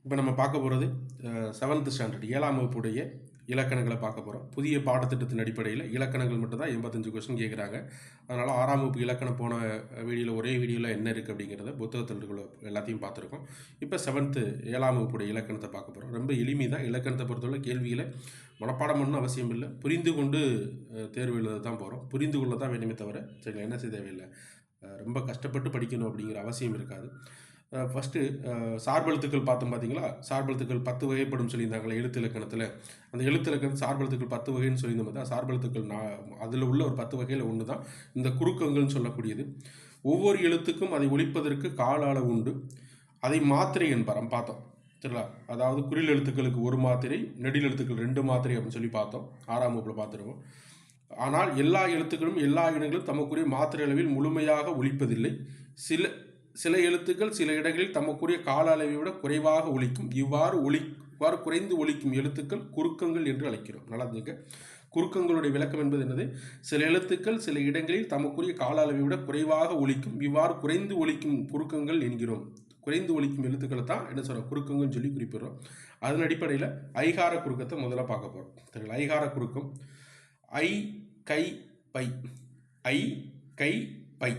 இப்போ நம்ம பார்க்க போகிறது 7th ஸ்டாண்டர்ட் 7ஆம் வகுப்புடைய இலக்கணங்களை பார்க்க போகிறோம். புதிய பாடத்திட்டத்தின் அடிப்படையில் இலக்கணங்கள் மட்டும்தான் 85 கொஸ்டின் கேட்குறாங்க. அதனால் 6ஆம் வகுப்பு இலக்கணம் போன ஒரே வீடியோவில் என்ன இருக்குது அப்படிங்கிறத புத்தகத்தில் எல்லாத்தையும் பார்த்துருக்கோம். இப்போ 7ஆம் வகுப்புடைய இலக்கணத்தை பார்க்க போகிறோம். ரொம்ப எளிமை தான். இலக்கணத்தை பொறுத்தவரை கேள்விகளை மனப்பாடம் பண்ணணும் அவசியம் இல்லை, புரிந்து கொண்டு தேர்வு எழுத தான் போகிறோம். புரிந்து கொள்ள தான் வேணுமே தவிர சரிங்களா, என்ன செய்ய தேவையில்லை, ரொம்ப கஷ்டப்பட்டு படிக்கணும் அப்படிங்கிற அவசியம் இருக்காது. ஃபஸ்ட்டு சார்பெழுத்துக்கள் பார்த்தோம் பார்த்தீங்களா? சார்பெழுத்துக்கள் 10 வகைப்படும் சொல்லியிருந்தாங்களே எழுத்து இலக்கணத்தில். அந்த எழுத்து இலக்கணம் சார்பெழுத்துக்கள் 10 வகைன்னு சொல்லியிருந்தோம் பார்த்தா, சார்பெழுத்துக்கள் அதில் உள்ள ஒரு 10 வகையில் ஒன்று தான் இந்த குறுக்கங்கள்னு சொல்லக்கூடியது. ஒவ்வொரு எழுத்துக்கும் அதை ஒழிப்பதற்கு கால அளவு உண்டு. அதை மாத்திரை என்பாரம் பார்த்தோம் சரிங்களா. அதாவது குறில் எழுத்துக்களுக்கு 1 மாத்திரை, நெடில் எழுத்துக்கள் 2 மாத்திரை அப்படின்னு சொல்லி பார்த்தோம். 6ஆம் வகுப்பில் பார்த்துருவோம். ஆனால் எல்லா எழுத்துக்களும் எல்லா இடங்களும் தமக்குரிய மாத்திரை அளவில் முழுமையாக ஒழிப்பதில்லை. சில எழுத்துக்கள் சில இடங்களில் தமக்குரிய கால அளவை விட குறைவாக ஒலிக்கும். இவ்வாறு குறைந்து ஒலிக்கும் எழுத்துக்கள் குறுக்கங்கள் என்று அழைக்கிறோம். நல்லா இருந்துங்க. குறுக்கங்களுடைய விளக்கம் என்பது என்னது? சில எழுத்துக்கள் சில இடங்களில் தமக்குரிய கால அளவை விட குறைவாக ஒலிக்கும். இவ்வாறு குறைந்து ஒலிக்கும் குறுக்கங்கள் என்கிறோம். குறைந்து ஒலிக்கும் எழுத்துக்களை தான் என்ன சொல்கிறோம்? குறுக்கங்கள்னு சொல்லி குறிப்பிடுறோம். அதன் அடிப்படையில் ஐகார குறுக்கத்தை முதல்ல பார்க்க போகிறோம். சரிங்களா. ஐகார குறுக்கம் ஐ கை பை. ஐ கை பை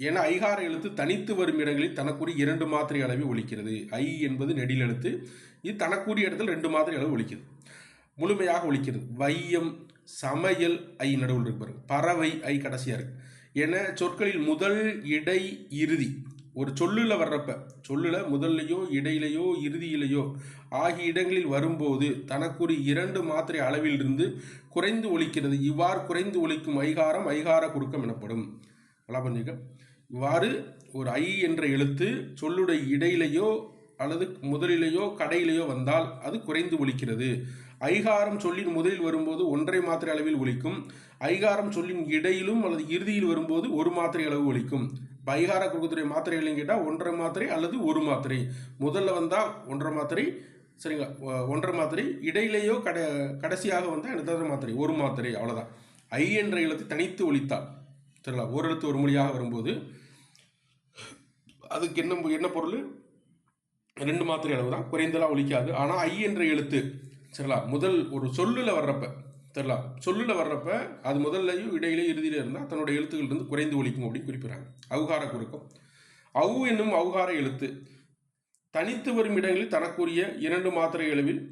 என ஐகார எழுத்து தனித்து வரும் இடங்களில் தனக்குரிய 2 மாத்திரை அளவில் ஒலிக்கிறது. ஐ என்பது நெடில் எழுத்து. இது தனக்குரிய இடத்தில் 2 மாத்திரை அளவு ஒலிக்கிறது, முழுமையாக ஒலிக்கிறது. வையம், சமையல் ஐ நடுவில் இருக்கு பாருங்க. பறவை ஐ கடைசியாக இருக்கு. என சொற்களில் முதல் இடை இறுதி ஒரு சொல்லுல வர்றப்ப, சொல்லுல முதல்லையோ இடையிலையோ இறுதியிலையோ ஆகிய இடங்களில் வரும்போது தனக்குரிய 2 மாத்திரை அளவில் இருந்து குறைந்து ஒலிக்கிறது. இவ்வாறு குறைந்து ஒலிக்கும் ஐகாரம் ஐகார குறுக்கம் எனப்படும். நல்லா பண்ணிக்க. இவ்வாறு ஒரு ஐ என்ற எழுத்து சொல்லுடைய இடையிலையோ அல்லது முதலிலேயோ கடையிலையோ வந்தால் அது குறைந்து ஒலிக்கிறது. ஐகாரம் சொல்லின் முதலில் வரும்போது 1.5 மாத்திரை அளவில் ஒலிக்கும். ஐகாரம் சொல்லின் இடையிலும் அல்லது இறுதியில் வரும்போது 1 மாத்திரை அளவு ஒலிக்கும். இப்போ ஐகார குறுக்கத்துடைய மாத்திரைகளையும் கேட்டால் 1.5 மாத்திரை அல்லது 1 மாத்திரை. முதல்ல வந்தால் 1.5 மாத்திரை, சரிங்களா, 1.5 மாத்திரை. இடையிலேயோ கடைசியாக வந்தால் என்ன மாத்திரை? 1 மாத்திரை, அவ்வளோதான். ஐ என்ற எழுத்து தனித்து ஒலித்தால், சரிங்களா, ஒரு எழுத்து ஒரு மொழியாக வரும்போது அதுக்கு என்ன பொருள்? 2 மாத்திரை அளவு தான், குறைந்தெல்லாம் ஒலிக்காது. ஆனால் ஐ என்ற எழுத்து, சரிங்களா, முதல் ஒரு சொல்லில் வர்றப்ப, சரிங்களா, சொல்லில் வர்றப்ப அது முதல்லையும் இடையிலே இறுதியில் இருந்தால் தன்னுடைய எழுத்துக்கள் இருந்து குறைந்து ஒலிக்கும் அப்படின்னு குறிப்பிட்றாங்க. அவுகார குறுக்கம். அவு என்னும் அவுகார எழுத்து தனித்து வரும் இடங்களில் தனக்குரிய 2 மாத்திரை அளவில்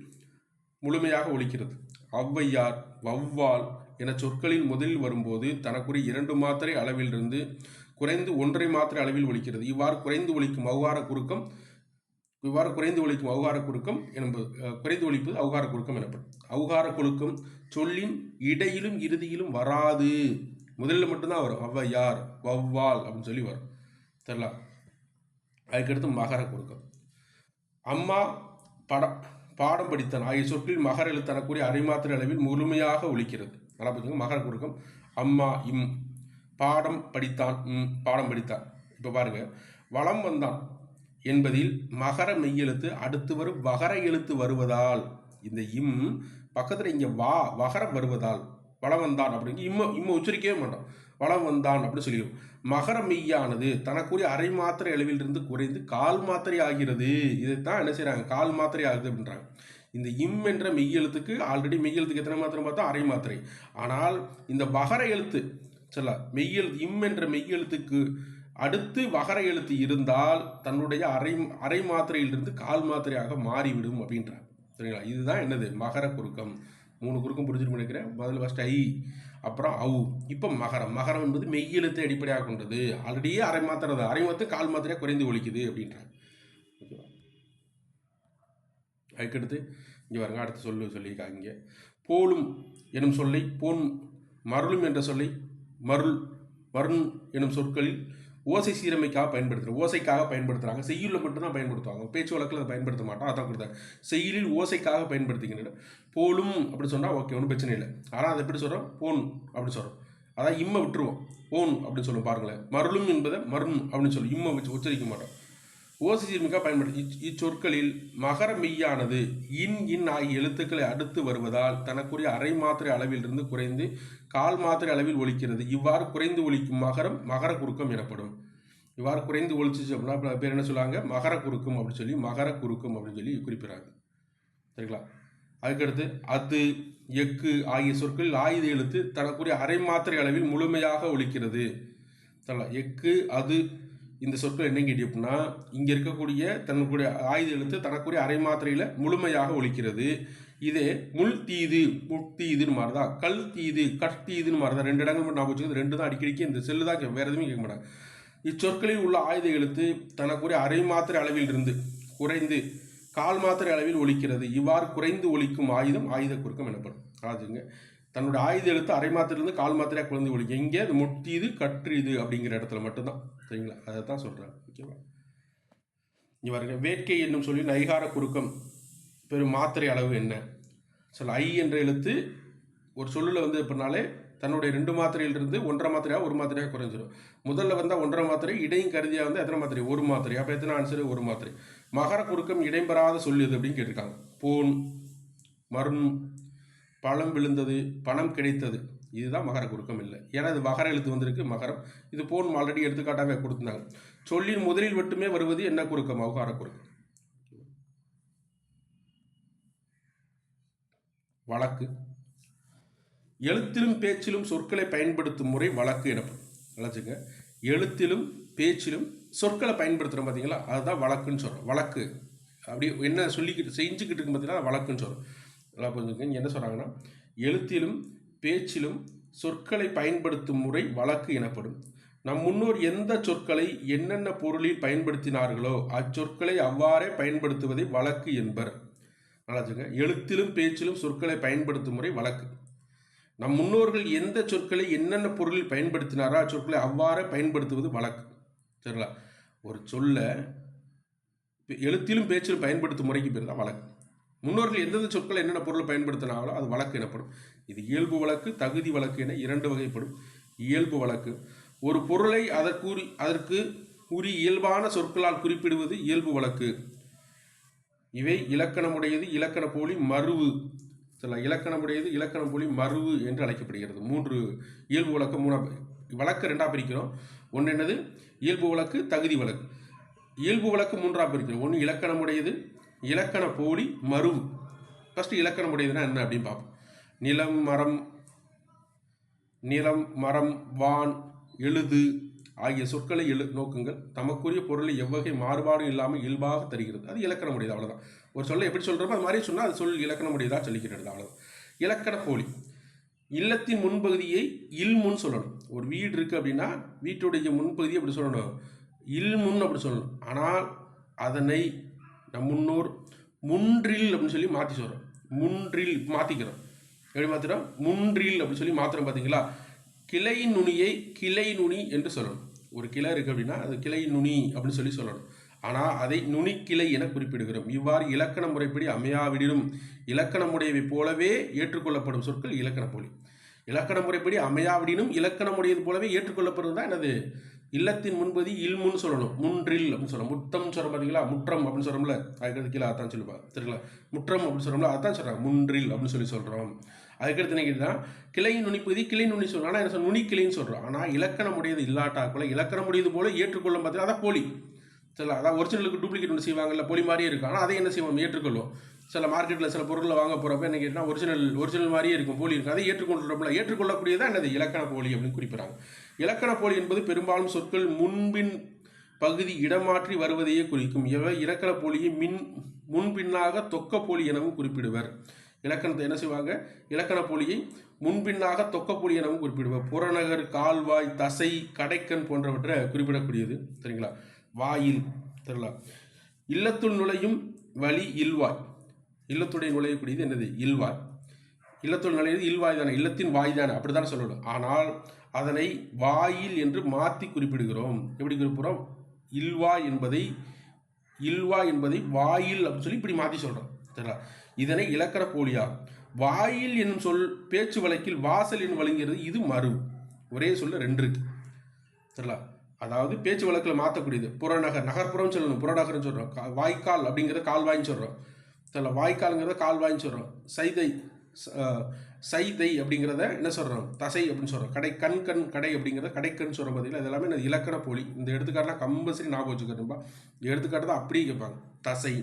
முழுமையாக ஒலிக்கிறது. ஔவையார், வௌவால் என சொற்களின் முதலில் வரும்போது தனக்குரிய 2 மாத்திரை அளவிலிருந்து குறைந்து 1.5 மாத்திரை அளவில் ஒலிக்கிறது. இவ்வாறு குறைந்து ஒலிக்கும் அவுகார குறுக்கம் என்பது குறைந்து ஒலிப்பது அவுகார குறுக்கம் எனப்படும். அவுகார குறுக்கம் சொல்லின் இடையிலும் இறுதியிலும் வராது, முதலில் மட்டும்தான் வரும். ஔவையார், வௌவால் அப்படின்னு சொல்லி வரும். தெரியல. அதுக்கடுத்து மகர குறுக்கம். அம்மா, பாடம் படித்தான் ஆகிய சொற்களில் மகர எழுத்து தனக்குரிய அரைமாத்திரை அளவில் முழுமையாக ஒலிக்கிறது. நல்லா பார்த்துங்க. மகர குறுக்கம் அம்மா, இம். பாடம் படித்தான், பாடம் படித்தான். இப்போ பாருங்க, வளம் வந்தான் என்பதில் மகர மெய்யெழுத்து அடுத்து வரும் வகர எழுத்து வருவதால், இந்த இம் பக்கத்தில் இங்கே வகரம் வருவதால் வளம் வந்தான் அப்படிங்க இம்ம உச்சரிக்கவே மாட்டோம். வளம் வந்தான் அப்படின்னு சொல்லிடுவோம். மகர மெய்யானது தனக்குரிய அரை மாத்திரை அளவிலிருந்து குறைந்து 1/4 மாத்திரை ஆகிறது. இதைத்தான் என்ன செய்கிறாங்க? 1/4 மாத்திரை ஆகுது அப்படின்றாங்க. இந்த இம் என்ற மெய்யெழுத்துக்கு ஆல்ரெடி மெய்யெழுத்துக்கு எத்தனை மாத்திரை பார்த்தா? அரை மாத்திரை. ஆனால் இந்த வகர எழுத்து, சரிங்களா, இம் என்ற மெய்யெழுத்துக்கு அடுத்து வகர எழுத்து இருந்தால் தன்னுடைய அரை மாத்திரையிலிருந்து 1/4 மாத்திரையாக மாறிவிடும் அப்படின்றாங்க. சரிங்களா. இதுதான் என்னது? மகர குறுக்கம். 3 குறுக்கம் புரிஞ்சுட்டு நினைக்கிறேன். முதல்ல ஃபஸ்ட் ஐ, அப்புறம் அவு, இப்போ மகரம். மகரம் என்பது மெய்யெழுத்தை அடிப்படையாக கொண்டது. ஆல்ரெடியே அரை மாத்திரை தான், அரை மாத்திரை 1/4 மாத்திரையாக குறைந்து ஒலிக்குது அப்படின்றாங்க. ஓகேவா. அதுக்கடுத்து இங்கே பாருங்க, அடுத்த சொல்லியிருக்காங்க. இங்கே போலும் எனும் சொல்லை போன், மருளும் என்ற சொல்லை மருள் எனும் சொற்களில் ஓசை சீரமைக்காக பயன்படுத்துகிறாங்க. ஓசைக்காக பயன்படுத்துகிறாங்க. செய்யுளில் மட்டும்தான் பயன்படுத்துவாங்க, பேச்சு வழக்கில் அதை பயன்படுத்த மாட்டோம். அதான் கொடுத்தாங்க. செய்யுளில் ஓசைக்காக பயன்படுத்திக்கின்ற போலும் அப்படி சொன்னால் ஓகே, ஒன்றும் பிரச்சனை இல்லை. ஆனால் அதை எப்படி சொல்கிறோம்? போன் அப்படி சொல்கிறோம். அதான் இம்மை விட்டுருவோம், போன் அப்படின்னு சொல்லுவோம். பாருங்களேன், மருளும் என்பதை மருண் அப்படின்னு சொல்லி இம்மை வச்சு உச்சரிக்க மாட்டோம். ஓசை சீர்மிக்காக பயன்படுத்தி இச்சொற்களில் மகர மெய்யானது இன் ஆகிய எழுத்துக்களை அடுத்து வருவதால் தனக்குரிய அரை மாத்திரை அளவிலிருந்து குறைந்து 1/4 மாத்திரை அளவில் ஒலிக்கிறது. இவ்வாறு குறைந்து ஒலிக்கும் மகரம் மகர குறுக்கம் எனப்படும். இவ்வாறு குறைந்து ஒழிச்சிச்சு அப்படின்னா பேர் என்ன சொல்லுவாங்க, மகர குறுக்கம் அப்படின்னு சொல்லி மகர குறுக்கம் அப்படின்னு சொல்லி குறிப்பிடுறாங்க. சரிங்களா? அதுக்கடுத்து அது, எக்கு ஆகிய சொற்களில் ஆயுத எழுத்து தனக்குரிய அரை மாத்திரை அளவில் முழுமையாக ஒலிக்கிறது. சரிங்களா? எக்கு அது இந்த சொற்கள் என்ன கேட்டி அப்படின்னா, இங்கே இருக்கக்கூடிய தன்னுடைய ஆயுத எழுத்து தனக்குரிய அரை மாத்திரையில் முழுமையாக ஒலிக்கிறது. இதே முள் தீது முட்டீதுன்னு மாதிரிதான், கல் தீது கட்டீதுன்னு மாதிரிதான். 2 இடங்கள் மட்டும் நான் வச்சுக்கிறது, 2 தான் அடிக்கடிக்கு இந்த செல்லு தான் வேறு எதுவுமே கேட்க மாட்டாங்க. இச்சொற்களில் உள்ள ஆயுத எழுத்து தனக்குரிய அரை மாத்திரை அளவில் இருந்து குறைந்து கால் மாத்திரை அளவில் ஒலிக்கிறது. இவ்வாறு குறைந்து ஒலிக்கும் ஆயுதம் ஆயுத குறுக்கம் எனப்படும். ஆச்சுங்க, தன்னுடைய ஆயுத எழுத்து அரை மாத்திரையிலிருந்து கால் மாத்திரையாக குறைந்து ஒலிக்கும். எங்கே அது முட்டீது கற்றீது அப்படிங்கிற இடத்துல மட்டும்தான். சரிங்களா? அதை தான் சொல்கிறேன். ஓகேவா? இவருங்க வேட்கை என்னும் சொல்லி நைகார குறுக்கம் பெரும் மாத்திரை அளவு என்ன? சில ஐ என்ற எழுத்து ஒரு சொல்லில் வந்து எப்படினாலே தன்னுடைய 2 மாத்திரையிலிருந்து 1.5 மாத்திரையாக 1 மாத்திரையாக குறைஞ்சிடும். முதல்ல வந்தால் 1.5 மாத்திரை, இடையும் கருதியாக வந்து எத்தனை மாத்திரை? 1 மாத்திரை. அப்போ எத்தனை ஆன்சரு? 1 மாத்திரை. மகர குறுக்கம் இடைம்பெறாத சொல்லுது அப்படின்னு கேட்டிருக்காங்க. போன், மரும், பழம் விழுந்தது, பணம் கிடைத்தது, இதுதான் மகர குறுக்கம் இல்லை. ஏன்னா இது மகர எழுத்து வந்திருக்கு, மகரம். இது போன் ஆல்ரெடி எடுத்துக்காட்டாக கொடுத்துருந்தாங்க. சொல்லின் முதலில் மட்டுமே வருவது என்ன குறுக்கம்? மகர குறுக்கம். வழக்கு. எழுத்திலும் பேச்சிலும் சொற்களை பயன்படுத்தும் முறை வழக்கு எனப்படும். நினச்சிங்க, எழுத்திலும் பேச்சிலும் சொற்களை பயன்படுத்துகிறோம் பார்த்தீங்களா, அதுதான் வழக்குன்னு சொல்கிறோம். வழக்கு அப்படி என்ன சொல்லிக்கிட்டு செஞ்சுக்கிட்டு இருக்கு பார்த்தீங்கன்னா வழக்குன்னு சொல்கிறோம். நல்லா புரிஞ்சுக்கங்க. என்ன சொல்கிறாங்கன்னா, எழுத்திலும் பேச்சிலும் சொற்களை பயன்படுத்தும் முறை வழக்கு எனப்படும். நம் முன்னோர் எந்த சொற்களை என்னென்ன பொருளில் பயன்படுத்தினார்களோ அச்சொற்களை அவ்வாறே பயன்படுத்துவதை வழக்கு என்பர். நல்லாச்சுங்க, எழுத்திலும் பேச்சிலும் சொற்களை பயன்படுத்தும் முறை வழக்கு. நம் முன்னோர்கள் எந்த சொற்களை என்னென்ன பொருளில் பயன்படுத்தினாரோ அச்சொற்களை அவ்வாறே பயன்படுத்துவது வழக்கு. சரிங்களா? ஒரு சொல்ல எழுத்திலும் பேச்சிலும் பயன்படுத்தும் முறைக்கு பேர் தான் வழக்கு. முன்னோர்கள் எந்தெந்த சொற்களை என்னென்ன பொருளை பயன்படுத்தினாங்களோ அது வழக்கு எனப்படும். இது இயல்பு வழக்கு, தகுதி வழக்கு என 2 வகைப்படும். இயல்பு வழக்கு ஒரு பொருளை அதற்கு உரிய இயல்பான சொற்களால் குறிப்பிடுவது இயல்பு வழக்கு. இவை இலக்கணமுடையது, இலக்கண போலி, மருவு. இலக்கணமுடையது, இலக்கண போலி, மருவு என்று அழைக்கப்படுகிறது. 3 இயல்பு வழக்கு. 3 வழக்கு 2ஆக பிரிக்கிறோம். ஒன்று என்னது? இயல்பு வழக்கு, தகுதி வழக்கு. இயல்பு வழக்கு 3ஆக பிரிக்கிறோம். ஒன்று இலக்கணமுடையது, இலக்கண போலி, மருவு. ஃபஸ்ட்டு இலக்கணமுடையதுன்னா என்ன அப்படின்னு பார்ப்போம். நிலம், மரம், வான், எழுது ஆகிய சொற்களை நோக்குங்கள். தமக்குரிய பொருளை எவ்வகை மாறுபாடும் இல்லாமல் இயல்பாக தருகிறது. அது இலக்கணமுடையது. அவ்வளோதான். ஒரு சொல்லை எப்படி சொல்கிறோமோ அது மாதிரி சொன்னால் அது சொல் இலக்கணமுடையதாக சொல்லிக்கிறது. அவ்வளோதான். இலக்கண போலி. இல்லத்தின் முன்பகுதியை இல்முன் சொல்லணும். ஒரு வீடு இருக்குது அப்படின்னா வீட்டுடைய முன்பகுதியை எப்படி சொல்லணும்? இல்முன் அப்படி சொல்லணும். ஆனால் அதனை நம் முன்னோர் முன்றில் அப்படின்னு சொல்லி மாற்றி சொல்கிறோம். முன்றில் மாற்றிக்கிறோம். எப்படி மாற்றுறோம்? முன்றில் அப்படின்னு சொல்லி மாத்திரம். பார்த்தீங்களா? கிளை நுனியை கிளை நுனி என்று சொல்லணும். ஒரு கிளை இருக்குது அப்படின்னா அது கிளை நுனி அப்படின்னு சொல்லணும். ஆனால் அதை நுனிக்கிளை என குறிப்பிடுகிறோம். இவ்வாறு இலக்கண முறைப்படி அமையாவிடினும் இலக்கணமுடையவை போலவே ஏற்றுக்கொள்ளப்படும் சொற்கள் இலக்கண போலி. இலக்கண முறைப்படி அமையாவிடினும் இலக்கணமுடையது போலவே ஏற்றுக்கொள்ளப்படுறது தான் என்னது? இல்லத்தின் முன்பதி இல்முன்னு சொல்லணும். முன்றில் அப்படின்னு சொல்லணும். முத்தம் சொல்கிறோம் பார்த்தீங்களா? முற்றம் அப்படின்னு சொல்கிறோம்ல, அதுக்கடுத்து கீழே அதான் சொல்லுவாங்க. சரிங்களா? முற்றம் அப்படின்னு சொல்கிறோம்ல, அதான் சொல்கிறாங்க முன்றில் அப்படின்னு சொல்கிறோம். அதுக்கடுத்து என்ன கேட்டால் கிளை நுனிப்பகுதி கிளை நுனி சொல்கிறோம். ஆனால் என்ன நுனி கிளைன்னு சொல்கிறோம். ஆனால் இலக்கணமுடையது இல்லாட்டாக்குள்ள இலக்கணமுடையது போல ஏற்றுக்கொள்ளும் பார்த்தீங்கன்னா அதான் போலி. சரிங்களா? அதான் ஒரிஜினலுக்கு டூப்ளிகேட் ஒன்று செய்வாங்கல்ல, போலி மாதிரியே இருக்கும். ஆனால் அதை என்ன செய்வோம்? ஏற்றுக்கொள்வோம். சில மார்க்கெட்டில் சில பொருட்களை வாங்க போகிறப்ப என்ன கேட்டால் ஒரிஜினல் மாதிரியே இருக்கும், போலி இருக்கும். அதை ஏற்றுக்கொள்கிறப்பல ஏற்றுக்கொள்ளக்கூடியதான் என்னது? இலக்கண போலி அப்படின்னு குறிப்பிட்றாங்க. இலக்கண போலி என்பது பெரும்பாலும் சொற்கள் முன்பின் பகுதி இடமாற்றி வருவதையே குறிக்கும். இவை இலக்கண போலியை முன்பின்னாக தொக்க போலி எனவும் குறிப்பிடுவர். இலக்கணத்தை என்ன செய்வாங்க? இலக்கண போலியை முன்பின்னாக தொக்க போலி எனவும் குறிப்பிடுவர். புறநகர், கால்வாய், தசை, கடைக்கண் போன்றவற்றை குறிப்பிடக்கூடியது. சரிங்களா? வாயில். சரிங்களா? இல்லத்துள் நுழையும் வழி இல்வாய். இல்லத்துடைய நுழையக்கூடியது என்னது? இல்வாய். இல்லத்துள் நுழைவது இல்வாய் தானே, இல்லத்தின் வாய் தானே, அப்படி தானே சொல்லணும். ஆனால் அதனை வாயில் என்று மாற்றி குறிப்பிடுகிறோம். எப்படி குறிப்பிடுறோம்? இல்வாய் என்பதை வாயில் அப்படின்னு சொல்லி இப்படி மாற்றி சொல்கிறோம். சரிங்களா? இதனை இலக்கண போலியா. வாயில் என்னும் சொல் பேச்சு வழக்கில் வாசல் என்று வழங்குகிறது. இது மறு. ஒரே சொல்ல 2 இருக்கு. சரிங்களா? அதாவது பேச்சு வழக்கில் மாற்றக்கூடியது. புறநகர், நகர்ப்புறம் சொல்லணும், புறநகர்னு சொல்கிறோம். வாய்க்கால் அப்படிங்கிறத கால்வாய்ன்னு சொல்கிறோம். சரிங்களா? வாய்க்காலுங்கிறத கால்வாய்ன்னு சொல்கிறோம். சைதை சைதை அப்படிங்கிறத என்ன சொல்கிறோம், தசை அப்படின்னு சொல்கிறோம். கண் கடை அப்படிங்கிறத கடைக்கண் சொல்கிற பார்த்தீங்களா, இது எல்லாமே இலக்கண போலி. இந்த எடுத்துக்காட்டுலாம் கம்பல்சரி ஞாபகம் வச்சுக்கிறோம்பா. எடுத்துக்காட்டு தான் அப்படியே கேட்பாங்க. தசை,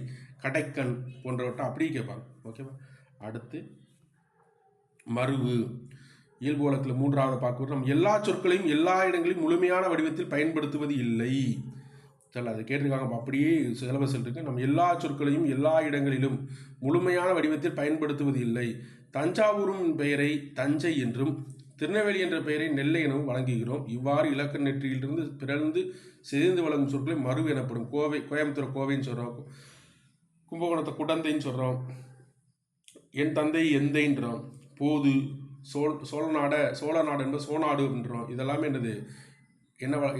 கடைக்கண் போன்றவற்றை அப்படியே கேட்பாங்க. ஓகேவா. அடுத்து மருவு. இயல்பு வழக்கில் மூன்றாவது பார்க்கும்போது நம்ம எல்லா சொற்களையும் எல்லா இடங்களிலும் முழுமையான வடிவத்தில் பயன்படுத்துவது இல்லை. சரி, அது கேட்டிருக்காங்க. அப்படியே சிலபஸ் இருக்கு. நம்ம எல்லா சொற்களையும் எல்லா இடங்களிலும் முழுமையான வடிவத்தில் பயன்படுத்துவது இல்லை. தஞ்சாவூரும் பெயரை தஞ்சை என்றும் திருநெல்வேலி என்ற பெயரை நெல்லை எனவும் வழங்குகிறோம். இவ்வாறு இலக்கண நெற்றியிலிருந்து பிறந்து சிதைந்து வழங்கும் சொற்களை மருவு எனப்படும். கோயம்புத்தூர் கோவைன்னு சொல்கிறோம், கும்பகோணத்தை குடந்தைன்னு சொல்கிறோம், என் தந்தை எந்தைன்றோம், போது சோழ நாடு என்பது சோநாடு அப்படின்றோம். இதெல்லாமே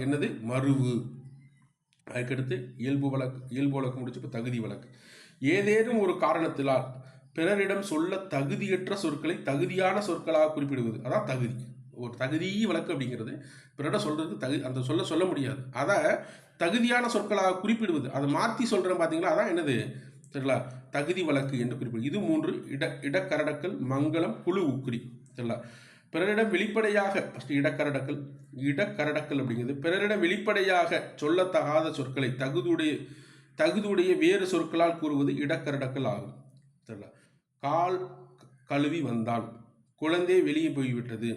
என்னது மருவு. அதுக்கடுத்து இயல்பு வழக்கு முடிச்சு இப்போ தகுதி வழக்கு. ஏதேனும் ஒரு காரணத்தினால் பிறரிடம் சொல்ல தகுதியற்ற சொற்களை தகுதியான சொற்களாக குறிப்பிடுவது, அதான் தகுதி. ஒரு தகுதி வழக்கு அப்படிங்கிறது பிறரிடம் சொல்றதுக்கு அந்த சொல்ல முடியாது, அதை தகுதியான சொற்களாக குறிப்பிடுவது, அதை மாற்றி சொல்றேன் பார்த்தீங்களா, அதான் என்னது சரிங்களா, தகுதி வழக்கு என்று குறிப்பிடுவது. இது 3 இடக்கரடக்கல், மங்களம், குழு உக்குறி. சரிங்களா. பிறரிடம் வெளிப்படையாக இடக்கரடக்கல் அப்படிங்கிறது பிறரிடம் வெளிப்படையாக சொல்லத்தகாத சொற்களை தகுதியுடைய வேறு சொற்களால் கூறுவது இடக்கரடக்கல் ஆகும். சரிங்களா. கால் கழுவி வந்தான், குழந்தை வெளியே போய்விட்டது,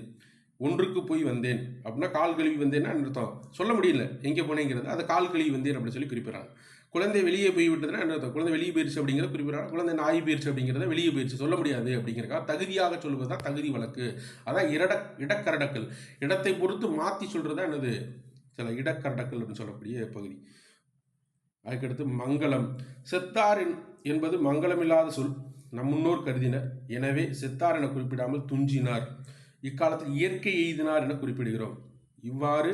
ஒன்றுக்கு போய் வந்தேன் அப்படின்னா கால் கழுவி வந்தேன்னா அர்த்தம் சொல்ல முடியல, எங்கே போனேங்கிறது அதை கால் கழுவி வந்தேன் அப்படின்னு சொல்லி குறிப்பிடறாங்க. குழந்தை வெளியே போய்விட்டதுன்னா என்ன அர்த்தம், குழந்தை வெளியே போயிடுச்சு அப்படிங்கிறத குறிப்பிடறாங்க. குழந்தை நாய் போயிடுச்சு அப்படிங்கிறத வெளியே போயிடுச்சு சொல்ல முடியாது அப்படிங்கிறக்காக தகுதியாக சொல்வது தான் தகுதி வழக்கு. அதான் இடக்கரடக்கல். இடத்தை பொறுத்து மாற்றி சொல்றதா என்னது சில இடக்கரடக்கல் அப்படின்னு சொல்லக்கூடிய பகுதி. அதுக்கடுத்து மங்களம். செத்தார் என்பது மங்களமில்லாத சொல், நம் முன்னோர் கருதினர். எனவே செத்தார் என குறிப்பிடாமல் துஞ்சினார், இக்காலத்தில் இயற்கை எய்தினார் என குறிப்பிடுகிறோம். இவ்வாறு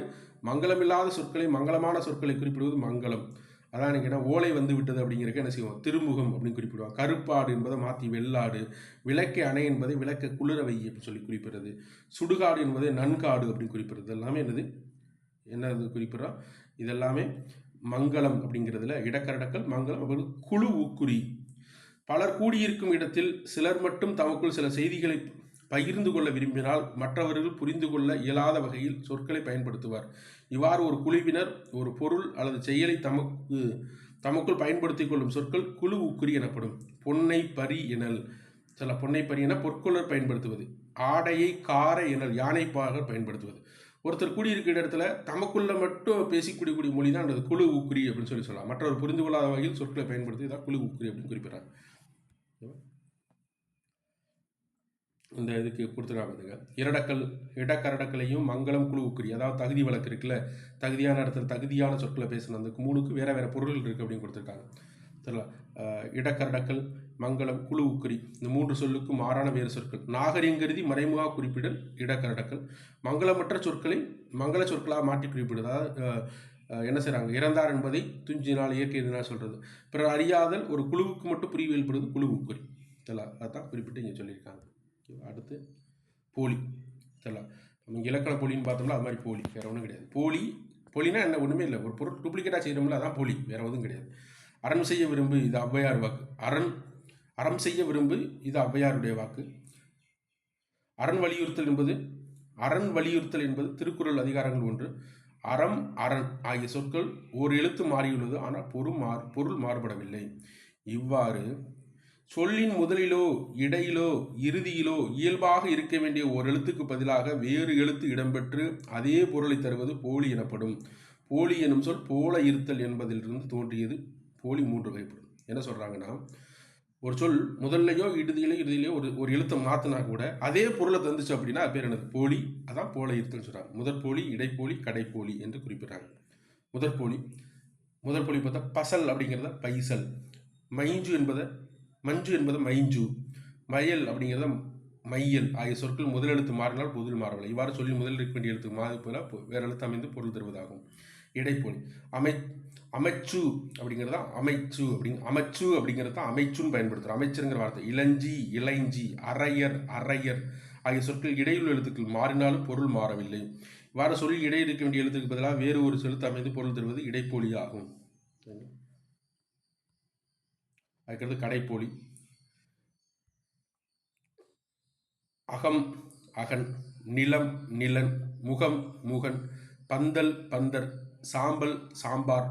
மங்களமில்லாத சொற்களை மங்களமான சொற்களை குறிப்பிடுவது மங்களம். அதான் எனக்கு ஓலை வந்து விட்டது அப்படிங்கிறக்க என்ன செய்வோம், திருமுகம் அப்படின்னு குறிப்பிடுவோம். கருப்பாடு என்பதை மாற்றி வெள்ளாடு, விளக்கை அணை என்பதை விளக்க குளிரவை அப்படின்னு சொல்லி குறிப்பிடுறது, சுடுகாடு என்பதை நன்காடு அப்படின்னு குறிப்பிடுறது. எல்லாமே என்னது குறிப்பிடுறோம், இதெல்லாமே மங்களம் அப்படிங்கிறதுல இடக்கரடக்கல், மங்களம். அப்புறம் குழு ஊக்குறி. பலர் கூடியிருக்கும் இடத்தில் சிலர் மட்டும் தமக்குள் சில செய்திகளை பகிர்ந்து கொள்ள விரும்பினால் மற்றவர்கள் புரிந்து கொள்ள இயலாத வகையில் சொற்களை பயன்படுத்துவார். இவ்வாறு ஒரு குழுவினர் ஒரு பொருள் அல்லது செயலை தமக்குள் பயன்படுத்திக் கொள்ளும் சொற்கள் குழு உக்குறி எனப்படும். பொன்னை பரி எனல். சில பொன்னை பரி என பொற்கொள்ளர் பயன்படுத்துவது. ஆடையை கார எனல், யானைப்பாக பயன்படுத்துவது. ஒருத்தர் கூடியிருக்கிற இடத்துல தமக்குள்ள மட்டும் பேசிக்கூடிய மொழி தான் அந்த குழு ஊக்குறி அப்படின்னு சொல்லலாம். மற்றவர் புரிந்து கொள்ளாத வகையில் சொற்களை பயன்படுத்தி தான் குழு ஊக்குறி அப்படின்னு குறிப்பிடறாங்க. இந்த இதுக்கு கொடுத்துருக்காங்க. இடக்கரடக்கலையும் மங்களம், குழு ஊக்குறி, அதாவது தகுதி வழக்கு இருக்குல்ல, தகுதியான இடத்துல தகுதியான சொற்களை பேசணும், அந்த 3க்கு வேற வேற பொருள்கள் இருக்கு அப்படின்னு கொடுத்துருக்காங்க. சரிங்களா. இடக்கரடக்கல், மங்களம், குழு உக்குறி, இந்த 3 சொல்லுக்கும் மாறான வேறு சொற்கள். நாகரிகங்கருதி மறைமுக குறிப்பிடல் இடக்கரடக்கல். மங்களமற்ற சொற்களை மங்கள சொற்களாக மாற்றி குறிப்பிடுது. அதாவது என்ன செய்கிறாங்க, இறந்தார் என்பதை துஞ்சினால் இயற்கை எதுனால் சொல்கிறது. பிறர் அறியாதல் ஒரு குழுவுக்கு மட்டும் புரிவியல்படுவது குழு உக்குறி. சரிங்களா. அதான் குறிப்பிட்டு இங்கே சொல்லியிருக்காங்க. அடுத்து போலி. சரிங்களா. நம்ம இலக்கண போலின்னு பார்த்தோம்னா அது மாதிரி போலி வேறு ஒன்றும் கிடையாது. போலினா என்ன, ஒன்றுமே இல்லை, ஒரு பொருள் டூப்ளிகேட்டாக செய்கிறோம்ல, அதான் போலி, வேறு எதுவும் கிடையாது. அறம் செய்ய விரும்பு, இது ஔவையார் வாக்கு. அறம் செய்ய விரும்பு, இது ஔவையாருடைய வாக்கு. அரண் வலியுறுத்தல் என்பது திருக்குறள் அதிகாரங்கள் 1. அறம், அரண் ஆகிய சொற்கள் ஒரு எழுத்து மாறியுள்ளது, ஆனால் பொருள் மாறுபடவில்லை. இவ்வாறு சொல்லின் முதலிலோ இடையிலோ இறுதியிலோ இயல்பாக இருக்க வேண்டிய ஒரு எழுத்துக்கு பதிலாக வேறு எழுத்து இடம்பெற்று அதே பொருளை தருவது போலி எனப்படும். போலி எனும் சொல் போல இருத்தல் என்பதிலிருந்து தோன்றியது. போலி 3 வகைப்படும். என்ன சொல்றாங்கன்னா, ஒரு சொல் முதல்லையோ இறுதியிலையோ ஒரு எழுத்தை மாத்தினா கூட அதே பொருளை தந்துச்சு அப்படின்னா அது பேர் என்னது, போலி. அதான் போல இருத்தல் சொல்றாங்க. முதற்போலி, இடைப்போலி, கடைப்போலி என்று குறிப்பிடுறாங்க. முதற்போலி பார்த்தா பசல் அப்படிங்கிறத பைசல், மஞ்சு என்பது மைஞ்சு, மயல் அப்படிங்கிறத மையல் ஆகிய சொற்கள் முதல் எழுத்து மாறினால் பொருள் மாறவில்லை. இவ்வாறு சொல்லி முதல் இருக்க வேண்டிய எழுத்து மாறி போல வேற எழுத்து அமைந்து பொருள் தருவதாகும். இடைப்போலி. அமைச்சு அப்படிங்கிறதா அமைச்சு அப்படிங்கிறது தான் அமைச்சுன்னு பயன்படுத்துகிறோம். அமைச்சருங்கிற வார்த்தை. இளஞ்சி, இளைஞ்சி, அரையர் ஆகிய சொற்கள் இடையுள்ள எழுத்துக்கள் மாறினாலும் பொருள் மாறவில்லை. இவ்வாறு சொல்லி இடையில் இருக்க வேண்டிய எழுத்துக்கு பதிலாக வேறு ஒரு எழுத்து அமைந்து பொருள் தருவது இடைப்போலி ஆகும். அதுக்கடுத்து கடைப்போலி. அகம் அகன், நிலம் நிலன், முகம் முகன், பந்தல் பந்தர், சாம்பல் சாம்பார்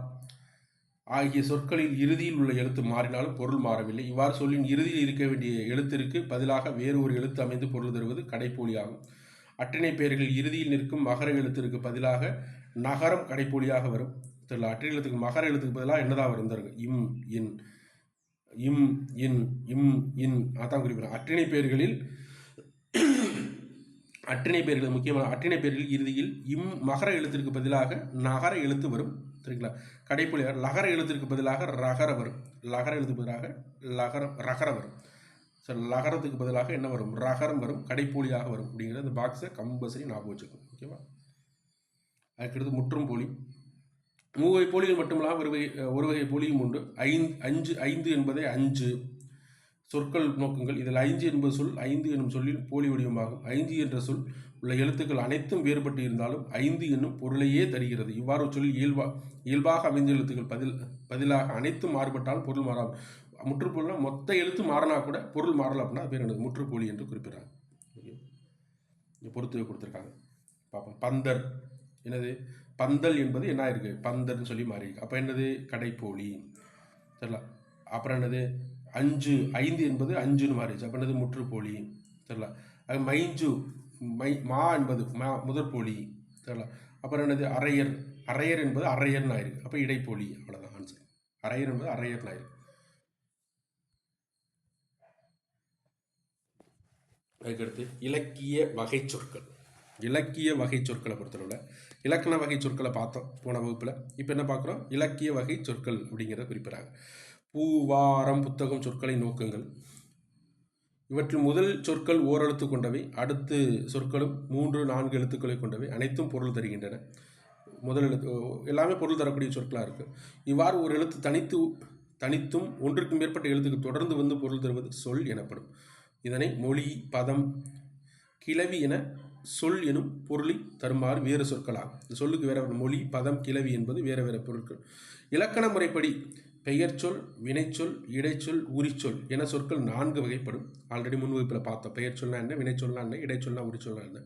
ஆகிய சொற்களில் இறுதியில் உள்ள எழுத்து மாறினாலும் பொருள் மாறவில்லை. இவ்வாறு சொல்லின் இறுதியில் இருக்க வேண்டிய எழுத்திற்கு பதிலாக வேறு ஒரு எழுத்து அமைந்து பொருள் தருவது கடைப்போலியாகும். அற்றிணை பெயர்களில் இறுதியில் நிற்கும் மகர எழுத்திற்கு பதிலாக நகரம் கடைப்போலியாக வரும். தெரியல, அற்றிணை எழுத்துக்கு மகர எழுத்துக்கு பதிலாக என்னதான் வரும் தருங்க? இம் இன், இம் இன், இம் இன், அதான் குறிப்பிடும். அற்றிணை பெயர்கள் முக்கியமான அற்றிணை பெயர்களில் இறுதியில் இம் மகர எழுத்திற்கு பதிலாக நகர எழுத்து வரும். சரிங்களா? கடைப்பொழியாக லகர எழுத்திற்கு பதிலாக ரகர வரும். லகர எழுத்துக்கு பதிலாக ரகர வரும். சரி, லகரத்துக்கு பதிலாக என்ன வரும்? ரகரம் வரும். கடைப்போலியாக வரும். அப்படிங்கிற அந்த பாக்ஸை கம்பல்சரி ஞாபகம் வச்சுக்கணும். ஓகேவா? அதுக்கடுத்து முற்றும் போலி. மூவகை போலிகள் மட்டுமல்லாமல் ஒரு வகை போலியும் உண்டு. ஐந்து என்பதை அஞ்சு சொற்கள் நோக்குங்கள். இதில் 5 என்பது சொல் 5 என்னும் சொல்லில் போலி வடிவமாகும். 5 என்ற சொல் உள்ள எழுத்துக்கள் அனைத்தும் வேறுபட்டு இருந்தாலும் 5 என்னும் பொருளையே தருகிறது. இவ்வாறு சொல்லில் இயல்பாக அமைந்த எழுத்துக்கள் பதிலாக அனைத்தும் மாறுபட்டால் பொருள் மாறாது. முற்றுப்போலினா மொத்த எழுத்து மாறினா கூட பொருள் மாறல அப்படின்னா அது பேர் என்னது? முற்றுப்போலி என்று குறிப்பிடுறாங்க. பொறுத்து கொடுத்துருக்காங்க, பார்ப்போம். பந்தர் என்னது? பந்தல் என்பது என்ன இருக்கு? பந்தர்னு சொல்லி மாறி இருக்கு. அப்போ என்னது? கடைப்போலி. சரிங்களா? அப்புறம் என்னது? 5 என்பது அஞ்சுன்னு மாறிடுச்சு. அப்போ என்னது? முற்றுப்போலி. சரிங்களா? அது மைஞ்சு மா என்பது முதற்போலி. சரிங்களா? அப்புறம் என்னது? அரையர் என்பது அரையர்னு ஆயிருக்கு. அப்போ இடைப்போலி. அவ்வளோதான் ஆன்சர். அரையர் என்பது அரையர்னு ஆயிருக்கு. அதுக்கடுத்து இலக்கிய வகை சொற்கள். இலக்கிய வகை சொற்களை பொறுத்தளவில் இலக்கண வகை சொற்களை பார்த்தோம் போன வகுப்பில். இப்போ என்ன பார்க்குறோம்? இலக்கிய வகை சொற்கள் அப்படிங்கிறத குறிப்பிட்றாங்க. பூவாரம் புத்தகம் சொற்களை நோக்குங்கள். இவற்றில் முதல் சொற்கள் ஓரெழுத்து கொண்டவை, அடுத்து சொற்களும் 3-4 எழுத்துக்களை கொண்டவை. அனைத்தும் பொருள் தருகின்றன. முதல் எழுத்து எல்லாமே பொருள் தரக்கூடிய சொற்களாக இருக்குது. இவ்வாறு ஒரு எழுத்து தனித்தும் ஒன்றுக்கு மேற்பட்ட எழுத்துக்கு தொடர்ந்து வந்து பொருள் தருவது சொல் எனப்படும். இதனை மொழி, பதம், கிளவி என சொல் எனும் பொருளை தருமாறு வேறு சொற்களாகும். இந்த சொல்லுக்கு வேற மொழி, பதம், கிளவி என்பது வேறு வேறு பொருட்கள். இலக்கண முறைப்படி பெயர்ச்சொல், வினைச்சொல், இடைச்சொல், உரிச்சொல் என சொற்கள் 4 வகைப்படும். ஆல்ரெடி முன் வகுப்பில் பார்த்தோம். பெயர்ச்சொல்னா என்ன, வினைச்சொல்னா என்ன, இடைச்சொல்னா உரிச்சொல்னா என்ன.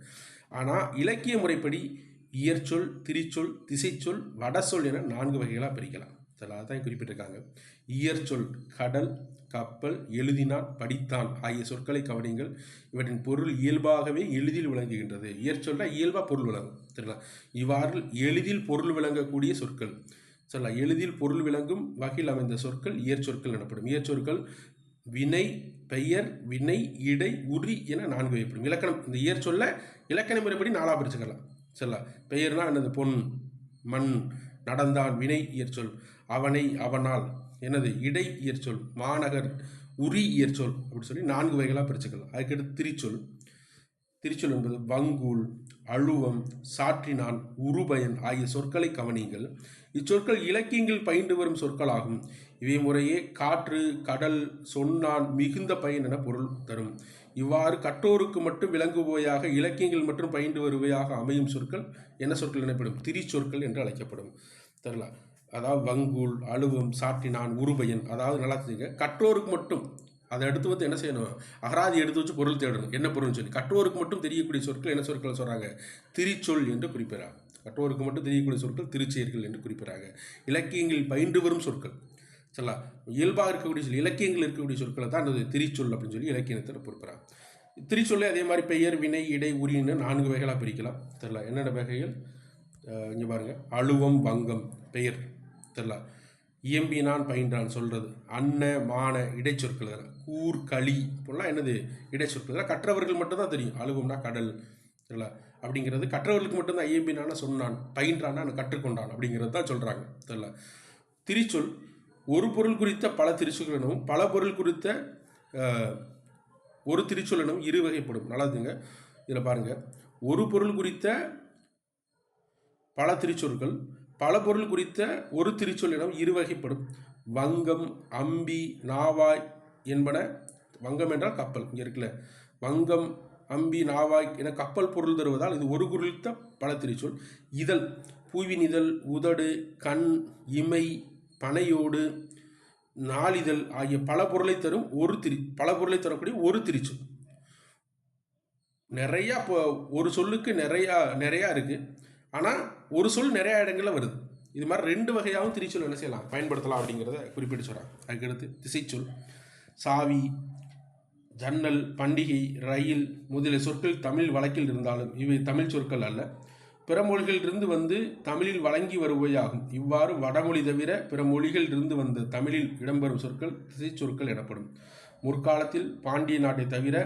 ஆனால் இலக்கிய முறைப்படி இயற்சொல், திரிச்சொல், திசைச்சொல், வடசொல் என 4 வகைகளாக பிரிக்கலாம். சில அதான் குறிப்பிட்டிருக்காங்க. இயற்சொல் கடல், கப்பல், எழுதினான், படித்தான் ஆகிய சொற்களை கவனிங்கள். இவற்றின் பொருள் இயல்பாகவே எளிதில் விளங்குகின்றது. இயற்சொல்னா இயல்பாக பொருள் விளங்கும். சரிங்களா? இவ்வாறு எளிதில் பொருள் விளங்கக்கூடிய சொற்கள். சரிங்களா? எளிதில் பொருள் விளங்கும் வகையில் அமைந்த சொற்கள் இயற்சொற்கள் எனப்படும். இயற்சொற்கள் வினை, பெயர், வினை, இடை, உரி என 4 வகைப்படும். இலக்கணம் இந்த இயற்சொல்ல இலக்கண முறைப்படி 4 பிரிச்சுக்கலாம். சரிங்களா? பெயர்னா என்னது? பொன், மண், நடந்தான் வினை இயற்சொல். அவனை, அவனால் என்னது? இடை இயற்சொல். மாநகர் உரி இயற்சொல். அப்படி சொல்லி 4 வகைகளாக பிரிச்சுக்கலாம். அதுக்கடுத்து திரிச்சொல். திரிச்சொல் என்பது வங்கூல், அழுவம், சாற்றினான், உருபயன் ஆகிய சொற்களை கவனியுங்கள். இச்சொற்கள் இலக்கியங்கள் பயின்று வரும் சொற்களாகும். இவை முறையே காற்று, கடல், சொன்னான், மிகுந்த பயன் என பொருள் தரும். இவ்வாறு கற்றோருக்கு மட்டும் விளங்குபவையாக இலக்கியங்கள் மற்றும் பயின்று வருவையாக அமையும் சொற்கள் என்ன சொற்கள் எனப்படும்? திரிச்சொற்கள் என்று அழைக்கப்படும். தெரியல. அதாவது வங்கூல், அழுவம், சாற்றினான், உருபயன். அதாவது நல்லா தெரியுங்க, கற்றோருக்கு மட்டும் அதை எடுத்து வந்து என்ன செய்யணும்? அகராதி எடுத்து வச்சு பொருள் தேடணும். என்ன பொருள்னு சொல்லி கற்றோருக்கு மட்டும் தெரியக்கூடிய சொற்கள் என்ன சொற்கள் சொல்கிறாங்க? திரிச்சொல் என்று குறிப்பிடுறாங்க. கற்றோருக்கு மட்டும் தெரியக்கூடிய சொற்கள் திருச்செயல்கள் என்று குறிப்பிடுறாங்க. இலக்கியங்களில் பயின்று வரும் சொற்கள். சரிங்களா? இயல்பாக இருக்கக்கூடிய சொல், இலக்கியங்கள் இருக்கக்கூடிய சொற்களை தான் அந்த திரிச்சொல் அப்படின்னு சொல்லி இலக்கியத்தில் பொறுப்புறாங்க. திரிச்சொல்லை அதே மாதிரி பெயர், வினை, இடை, உரின்னு 4 வகைகளாக பிரிக்கலாம். தெரியல. என்னென்ன வகைகள் இங்கே பாருங்கள். அழுவம், வங்கம் பெயர். தெரியல. இயம்பினான், பயின்றான் சொல்கிறது. அன்ன, மான இடைச்சொற்கள். கூர், களி இப்போலாம் என்னது? இடைச்சொற்கள். கற்றவர்கள் மட்டும்தான் தெரியும். அழுவம்னா கடல். தெரியல. அப்படிங்கிறது கற்றவர்களுக்கு மட்டும்தான். இயம்பினான சொன்னான், பயின்றான்னா கற்றுக்கொண்டான் அப்படிங்கிறது தான் சொல்கிறாங்க. தெரியல. திரிச்சொல் ஒரு பொருள் குறித்த பல திரிச்சொல் எனவும் பல பொருள் குறித்த ஒரு திரிச்சொல் எனவும் 2 வகைப்படும். நல்லதுங்க. இதில் பாருங்கள். ஒரு பொருள் குறித்த பல திரிச்சொற்கள், பல பொருள் குறித்த ஒரு திரிச்சொல் எனவும் 2 வகைப்படும். வங்கம், அம்பி, நாவாய் என்பன. வங்கம் என்றால் கப்பல். இங்கே இருக்குல்ல, வங்கம், அம்பி, நாவாய் என கப்பல் பொருள் தருவதால் இது ஒரு குறித்த பல திரிச்சொல். இதழ், பூவின் இதழ், உதடு, கண், இமை, பனையோடு, நாளிதழ் ஆகிய பல பொருளை தரும் பல பொருளை தரக்கூடிய ஒரு திரிச்சொல். நிறையா இப்போ ஒரு சொல்லுக்கு நிறையா இருக்குது. ஆனால் ஒரு சொல் நிறையா இடங்களில் வருது. இது மாதிரி 2 வகையாகவும் திரிச்சொல் என்ன செய்யலாம், பயன்படுத்தலாம் அப்படிங்கிறத குறிப்பிட்டு சொல்கிறாங்க. அதுக்கடுத்து திசைச்சொல். சாவி, ஜன்னல், பண்டிகை, ரயில் முதலிய சொற்கள் தமிழ் வழக்கில் இருந்தாலும் இவை தமிழ் சொற்கள் அல்ல, பிற மொழிகளிலிருந்து வந்து தமிழில் வழங்கி வருவையாகும். இவ்வாறு வடமொழி தவிர பிற மொழிகளிலிருந்து வந்த தமிழில் இடம்பெறும் சொற்கள் திசை சொற்கள் எனப்படும். முற்காலத்தில் பாண்டிய நாட்டை தவிர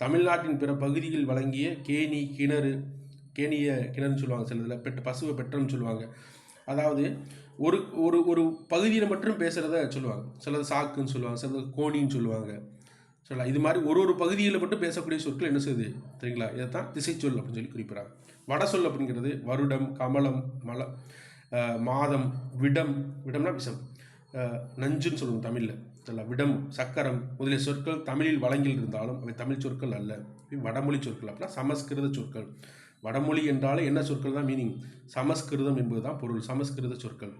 தமிழ்நாட்டின் பிற பகுதியில் வழங்கிய கேணி, கிணறுன்னு சொல்லுவாங்க, சிலதில் பசுவை பெற்றன்னு சொல்லுவாங்க. அதாவது ஒரு ஒரு ஒரு பகுதியில் மட்டும் பேசுகிறத சொல்லுவாங்க. சிலது சாக்குன்னு சொல்லுவாங்க, சிலது கோணின்னு சொல்லுவாங்க. சொல்லலாம். இது மாதிரி ஒரு பகுதியில் மட்டும் பேசக்கூடிய சொற்கள் என்ன செய்யுது சரிங்களா, இதை தான் திசைச்சொல் அப்படின்னு சொல்லி குறிப்பிட்றாங்க. வடசொல் அப்படிங்கிறது வருடம், கமலம், மாதம், விடம்னா விஷம், நஞ்சுன்னு சொல்லுவோம் தமிழில். சரிங்களா. விடம், சக்கரம் முதலிய சொற்கள் தமிழில் வழங்கில் இருந்தாலும் அவை தமிழ் சொற்கள் அல்ல, வடமொழி சொற்கள். அப்படின்னா சமஸ்கிருத சொற்கள். வடமொழி என்றாலே என்ன சொற்கள் தான் மீனிங், சமஸ்கிருதம் என்பது தான் பொருள். சமஸ்கிருத சொற்கள்.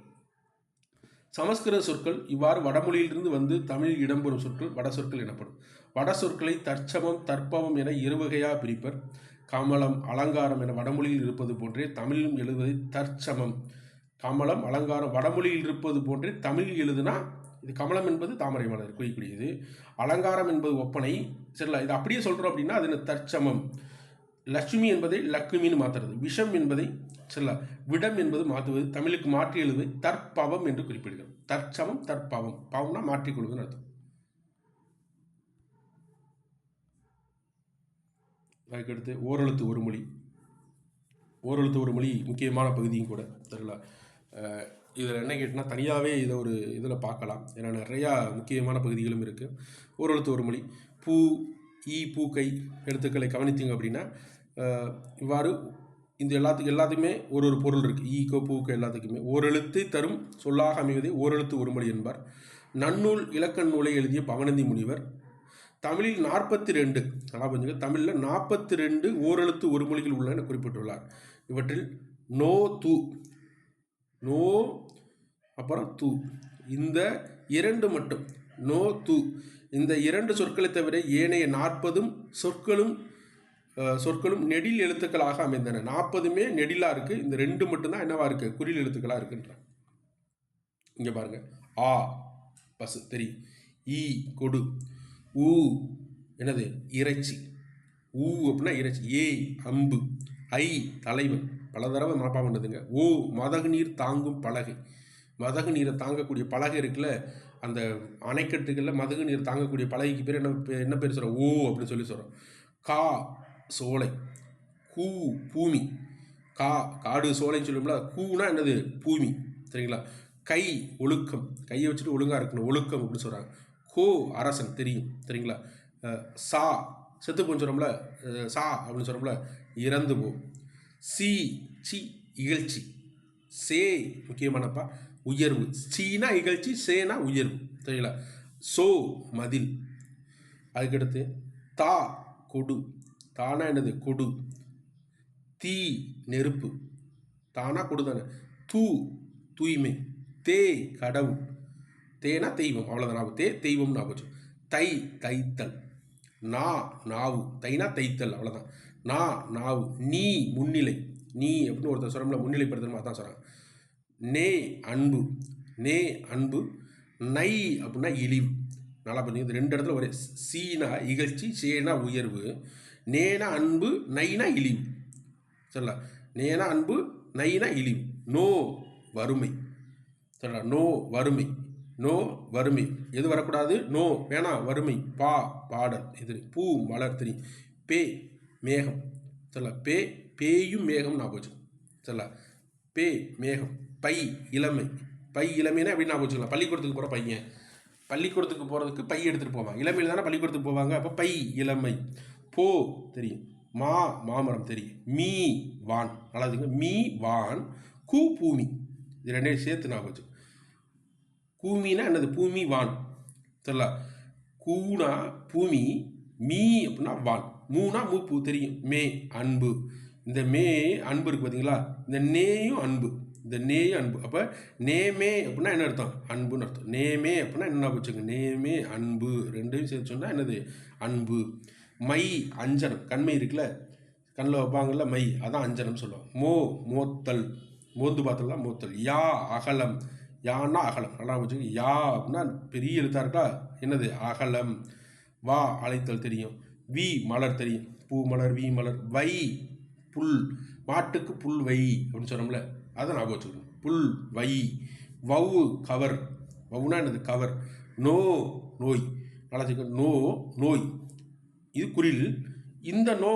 சமஸ்கிருத சொற்கள் இவ்வாறு வடமொழியிலிருந்து வந்து தமிழில் இடம்பெறும் சொற்கள் வட சொற்கள் எனப்படும். வட சொற்களை தற்சமம், தற்பவம் என 2 வகையாக பிரிப்பர். கமலம், அலங்காரம் என வடமொழியில் இருப்பது போன்றே தமிழிலும் எழுதுவதை தற்சமம். கமலம், அலங்காரம் வடமொழியில் இருப்பது போன்றே தமிழில் எழுதுனா இது கமலம் என்பது தாமரை மலர் குறிக்கூடியது, அலங்காரம் என்பது ஒப்பனை. சரிங்களா. இது அப்படியே சொல்கிறோம் அப்படின்னா அது தற்சமம். லட்சுமி என்பதை லக்குமின்னு மாற்றுறது, விஷம் என்பதை சரிங்களா விடம் என்பது மாற்றுவது, தமிழுக்கு மாற்றி எழுதுவது தற்பவம் என்று குறிப்பிடுகிறது. தற்சமம், தற்பவம். பவம்னா மாற்றிக்கொள்வதுன்னு அர்த்தம். அதுக்கடுத்து ஓரெழுத்து ஒரு மொழி. ஓரெழுத்து ஒரு மொழி முக்கியமான பகுதியும் கூட. சரிங்களா. இதில் என்ன கேட்டினா தனியாகவே இதை ஒரு இதில் பார்க்கலாம், ஏன்னா நிறையா முக்கியமான பகுதிகளும் இருக்குது. ஓரெழுத்து ஒரு மொழி. பூ, ஈ, பூக்கை எழுத்துக்களை கவனித்தீங்க அப்படின்னா இவ்வாறு இந்த எல்லாத்துக்குமே ஒரு பொருள் இருக்குது. ஈக்கோ, பூக்கோ எல்லாத்துக்குமே ஓரெழுத்தை தரும் சொல்லாக அமைவதே ஓரெழுத்து ஒரு மொழி என்பார். நன்னூல் இலக்கண நூலை எழுதிய பவனந்தி முனிவர் தமிழில் 42 நல்லா புரிஞ்சுங்க, தமிழில் 42 ஓரெழுத்து ஒரு மொழிகள் உள்ளன என குறிப்பிட்டுள்ளார். இவற்றில் நோ, து, நோ அப்புறம் து இந்த 2 மட்டும், நோ, து இந்த 2 சொற்களை தவிர ஏனைய 40 சொற்களும் நெடில் எழுத்துக்களாக அமைந்தன. 40மே நெடிலாக இருக்குது. இந்த 2 மட்டும்தான் என்னவா இருக்குது, குறில் எழுத்துக்களாக இருக்குன்ற. இங்கே பாருங்க, ஆ பசு தெரியும், ஈ கொடு, ஊ என்னது இறைச்சி, ஊ அப்படின்னா இறைச்சி, ஏ அம்பு, ஐ தலைவன், பல தடவை மனப்பா பண்ணதுங்க. ஓ மதகு நீர் தாங்கும் பலகை, மதகு நீரை தாங்கக்கூடிய பலகை இருக்குல்ல, அந்த அணைக்கட்டுகளில் மதகு நீர் தாங்கக்கூடிய பலகைக்கு பேர் என்ன பேர் சொல்கிறோம், ஓ அப்படின்னு சொல்லி சொல்கிறோம். கா சோலை, கூ பூமி, காடு சோலைன்னு சொல்லுவோம்ல, கூனா என்னது பூமி. சரிங்களா. கை ஒழுக்கம், கையை வச்சுட்டு ஒழுங்காக இருக்கணும், ஒழுக்கம் அப்படின்னு சொல்கிறாங்க. கோ அரசன் தெரியும். சரிங்களா. சா செத்து போன்னு சொல்கிறோம்ல, சா அப்படின்னு சொல்கிறோம்ல இறந்து போ. சி இகழ்ச்சி, சே முக்கியமானப்பா உயர்வு, சீனா இகழ்ச்சி, சேனா உயர்வு. சரிங்களா. சோ மதில். அதுக்கடுத்து தா கொடு, தானா என்னது கொடு. தீ நெருப்பு, தானா கொடு தானே. தூய்மை. தே கடவுள், தேனா தெய்வம், அவ்வளோதான். தெய்வம் ஞாபகம். தைத்தல். நாவு, தைனா தைத்தல், அவ்வளோதான். நாவு. நீ முன்னிலை, நீ அப்படின்னு ஒருத்தர் சொல்கிறோம்ல, முன்னிலைப்படுத்தணும், அதான் சொல்கிறாங்க. அன்பு. நை அப்படின்னா இழிவு. நல்லா பண்ணி இந்த 2 இடத்துல ஒரே, சீனா இகழ்ச்சி, சேனா உயர்வு, நேனா அன்பு, நைனா இழிவு. சரிங்களா. நேனா அன்பு, நைனா இழிவு. நோ வறுமை. சரிங்களா. நோ வறுமை, எது வரக்கூடாது, நோ வேணாம், வறுமை. பாடல், இது பூ மலர் தெரியும். பே மேகம். சரிங்களா. பேயும் மேகம் நான் போச்சு. சரிங்களா. மேகம். பை இளமைனா எப்படி நான் போச்சுக்கலாம், பள்ளிக்கூடத்துக்கு போகிற பையன், பள்ளிக்கூடத்துக்கு போகிறதுக்கு பை எடுத்துகிட்டு போவாங்க, இளமையில் தானே பள்ளிக்கூடத்துக்கு போவாங்க, அப்போ பை இளமை. தெரியும். மாமரம் தெரியும். மீ வான், நல்லாதுங்க, மீ வான். கூ பூமி, இது 2 சேர்த்து நான் போச்சு. கூமினா என்னது, பூமி வான். சரிங்களா. கூனா பூமி, மீ அப்படின்னா வான், மூனா மூப்பு தெரியும். அன்பு. இந்த அன்பு இருக்குது பார்த்தீங்களா, இந்த நேயும் அன்பு, அப்போ நேமே அப்படின்னா என்ன அர்த்தம், அன்புன்னு அர்த்தம். நேமே அப்படின்னா என்ன வச்சுங்க, நேமே அன்பு, 2 சேர்த்து சொன்னால் என்னது, அன்பு. மை அஞ்சனம், கண்மை இருக்குல்ல, கண்ணில் வைப்பாங்கல்ல மை, அதான் அஞ்சனம் சொல்லுவோம். மோத்தல், மோந்து பார்த்தலாம் மோத்தல். யா அகலம், யான்னா அகலம், நல்லா வச்சுக்கோங்க. யா அப்படின்னா பெரிய எழுத்தா இருக்கா, என்னது அகலம். வா அழைத்தல் தெரியும். வி மலர் தெரியும், பூ மலர், வி மலர். வை புல், மாட்டுக்கு புல் வை அப்படின்னு சொன்னோம்ல, அதை ஞாபகம் வச்சுக்கணும். புல் வை. வவு கவர், வவுனா என்னது கவர். நோய், நல்லா வச்சுக்கணும். நோய் இது குறில். இந்த நோ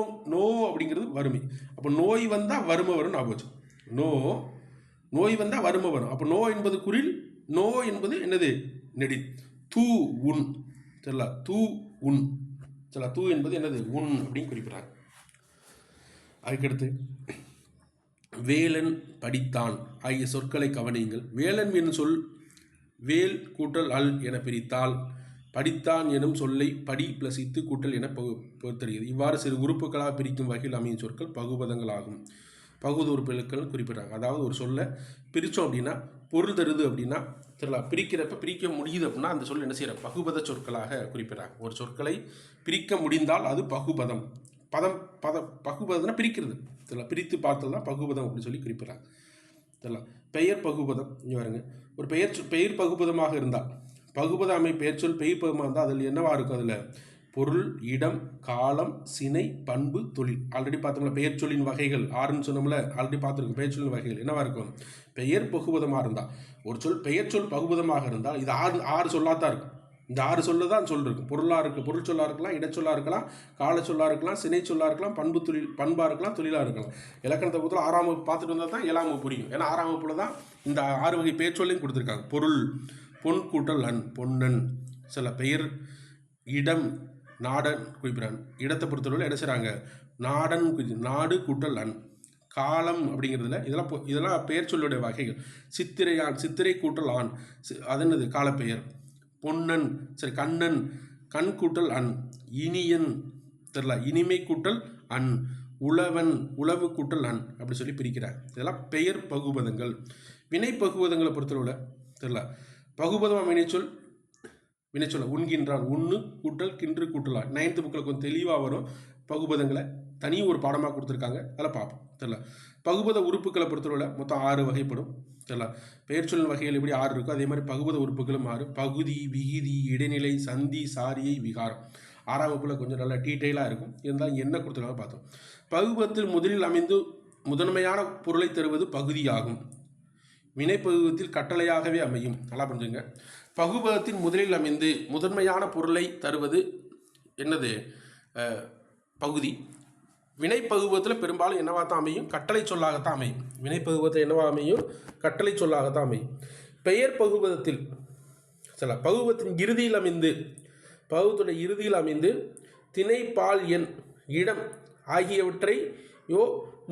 அப்படிங்கிறது வறுமை. அப்போ நோய் வந்தால் வறுமை வரும் ஞாபகம் வச்சுக்கணும். நோய் வந்தால் வறுமை வரும். அப்போ நோ என்பது குறில், நோ என்பது என்னது நெடில். தூ உன், சரிங்களா, தூ உன், சரிங்களா, தூ என்பது என்னது உன் அப்படின்னு குறிப்பிட்றாங்க. அதுக்கடுத்து வேலன் படித்தான் ஆகிய சொற்களை கவனியுங்கள். வேலன் என்னும் சொல் வேல் கூட்டல் அல் என பிரித்தால் படித்தான் எனும் சொல்லை படி பிளஸ் இத்து கூட்டல் என பொறுத்தருகிறது. இவ்வாறு சிறு உறுப்புகளாக பிரிக்கும் வகையில் அமையும் சொற்கள் பகுபதங்கள் ஆகும். பகுதி உறுப்புகள் குறிப்பிட்றாங்க. அதாவது ஒரு சொல்லை பிரித்தோம் அப்படின்னா பொருள் தருது அப்படின்னா தெரியல, பிரிக்கிறப்ப பிரிக்க முடியுது அப்படின்னா அந்த சொல் என்ன செய்கிற பகுபத சொற்களாக குறிப்பிட்றாங்க. ஒரு சொற்களை பிரிக்க முடிந்தால் அது பகுபதம். பகுபதம்னா பிரிக்கிறது, தெரியல, பிரித்து பார்த்தல் தான் பகுபதம் அப்படின்னு சொல்லி குறிப்பிட்றாங்க. தெரியல. பெயர் பகுபதம் இங்கே வருங்க. ஒரு பெயர் பகுபதமாக இருந்தால், பகுபத அமை பெயர் சொல் பெயர் பகுபதமாக இருந்தால் அதில் என்னவா இருக்கும்? அதில் பொருள், இடம், காலம், சினை, பண்பு, தொழில். ஆல்ரெடி பார்த்தோம்ல பெயர் சொல்லின் வகைகள் 6ன்னு சொன்னோம்ல, ஆல்ரெடி பார்த்துருக்கோம். பெயர் சொல்லின் வகைகள் என்னவா இருக்கும்? பெயர் பகுபதமாக இருந்தால், ஒரு சொல் பெயர் சொல் பகுபதமாக இருந்தால் இது ஆறு சொல்லாக தான் இருக்கும். இந்த 6 சொல்ல தான் சொல் இருக்கும். பொருளாக இருக்குது, பொருள் சொல்லாக இருக்கலாம், இடச்சொல்லாக இருக்கலாம், கால சொல்லாக இருக்கலாம், சினை சொல்லாக இருக்கலாம், பண்பாக இருக்கலாம், தொழிலாக இருக்கலாம். இலக்கணத்தை பொறுத்தவரை 6ஆம் வகுப்பு பார்த்துட்டு வந்தால் தான் 7ஆம் வகுப்பு புரியும். ஏன்னா 6ஆம் வகுப்பில் தான் இந்த 6 வகை பெயர் சொல்லையும் கொடுத்துருக்காங்க. பொருள், பொன் கூட்டல் அன், பொன்னன். சில பெயர், இடம், நாடன் குறிப்பிடான். இடத்தை பொறுத்தவரை என்ன செய்கிறாங்க? நாடன், நாடு கூட்டல் அன். காலம் அப்படிங்கிறதுல இதெல்லாம் பெயர் சொல்லுடைய வகைகள். சித்திரை கூட்டல் ஆண், அது என்னது காலப்பெயர். பொன்னன், சரி, கண்ணன், கண் கூட்டல் அன். இனியன், தெரியல, இனிமை கூட்டல் அன். உழவன், உழவு கூட்டல் அன், அப்படி சொல்லி பிரிக்கிறார். இதெல்லாம் பெயர் பகுபதங்கள். வினை பகுபதங்களை பொறுத்தளவில் தெரியல, பகுபதம் வினைச்சொல் உண்கின்றான், உண்ணு கூட்டல் கின்று கூட்டலாம். 9th புக்கில் கொஞ்சம் தெளிவாக வரும். பகுபதங்களை தனி ஒரு பாடமாக கொடுத்துருக்காங்க, அதில் பார்ப்போம். தெரியல. பகுபத உறுப்புகளை பொறுத்தளவில் மொத்தம் 6 வகைப்படும். சரிங்களா, பெயர் சொல்லின் வகைகள் எப்படி 6 இருக்கோ அதே மாதிரி பகுபத உறுப்புகளும் 6. பகுதி, விகுதி, இடைநிலை, சந்தி, சாரியை, விகாரம். 6ஆம் வகுப்பில் கொஞ்சம் நல்லா டீட்டெயிலாக இருக்கும். இருந்தால் என்ன கொடுத்துருக்காங்க பார்த்தோம். பகுபதத்தில் முதலில் அமைந்து முதன்மையான பொருளை தருவது பகுதியாகும். வினைப்பகுபதத்தில் கட்டளையாகவே அமையும். நல்லா புரிஞ்சுங்க. பகுபதத்தின் முதலில் அமைந்து முதன்மையான பொருளை தருவது என்னது? பகுதி. வினைப்பகுபதத்தில் பெரும்பாலும் என்னவா தான் அமையும்? கட்டளை சொல்லாகத்தான் அமையும். வினைப்பகுபதத்தில் என்னவா அமையும்? கட்டளை சொல்லாகத்தான் அமையும். பெயர் பகுபதத்தில் சில பகுபதத்தின் இறுதியில் அமைந்து, பகுபதத்துடைய இறுதியில் அமைந்து திணை, பால், எண், இடம் ஆகியவற்றையோ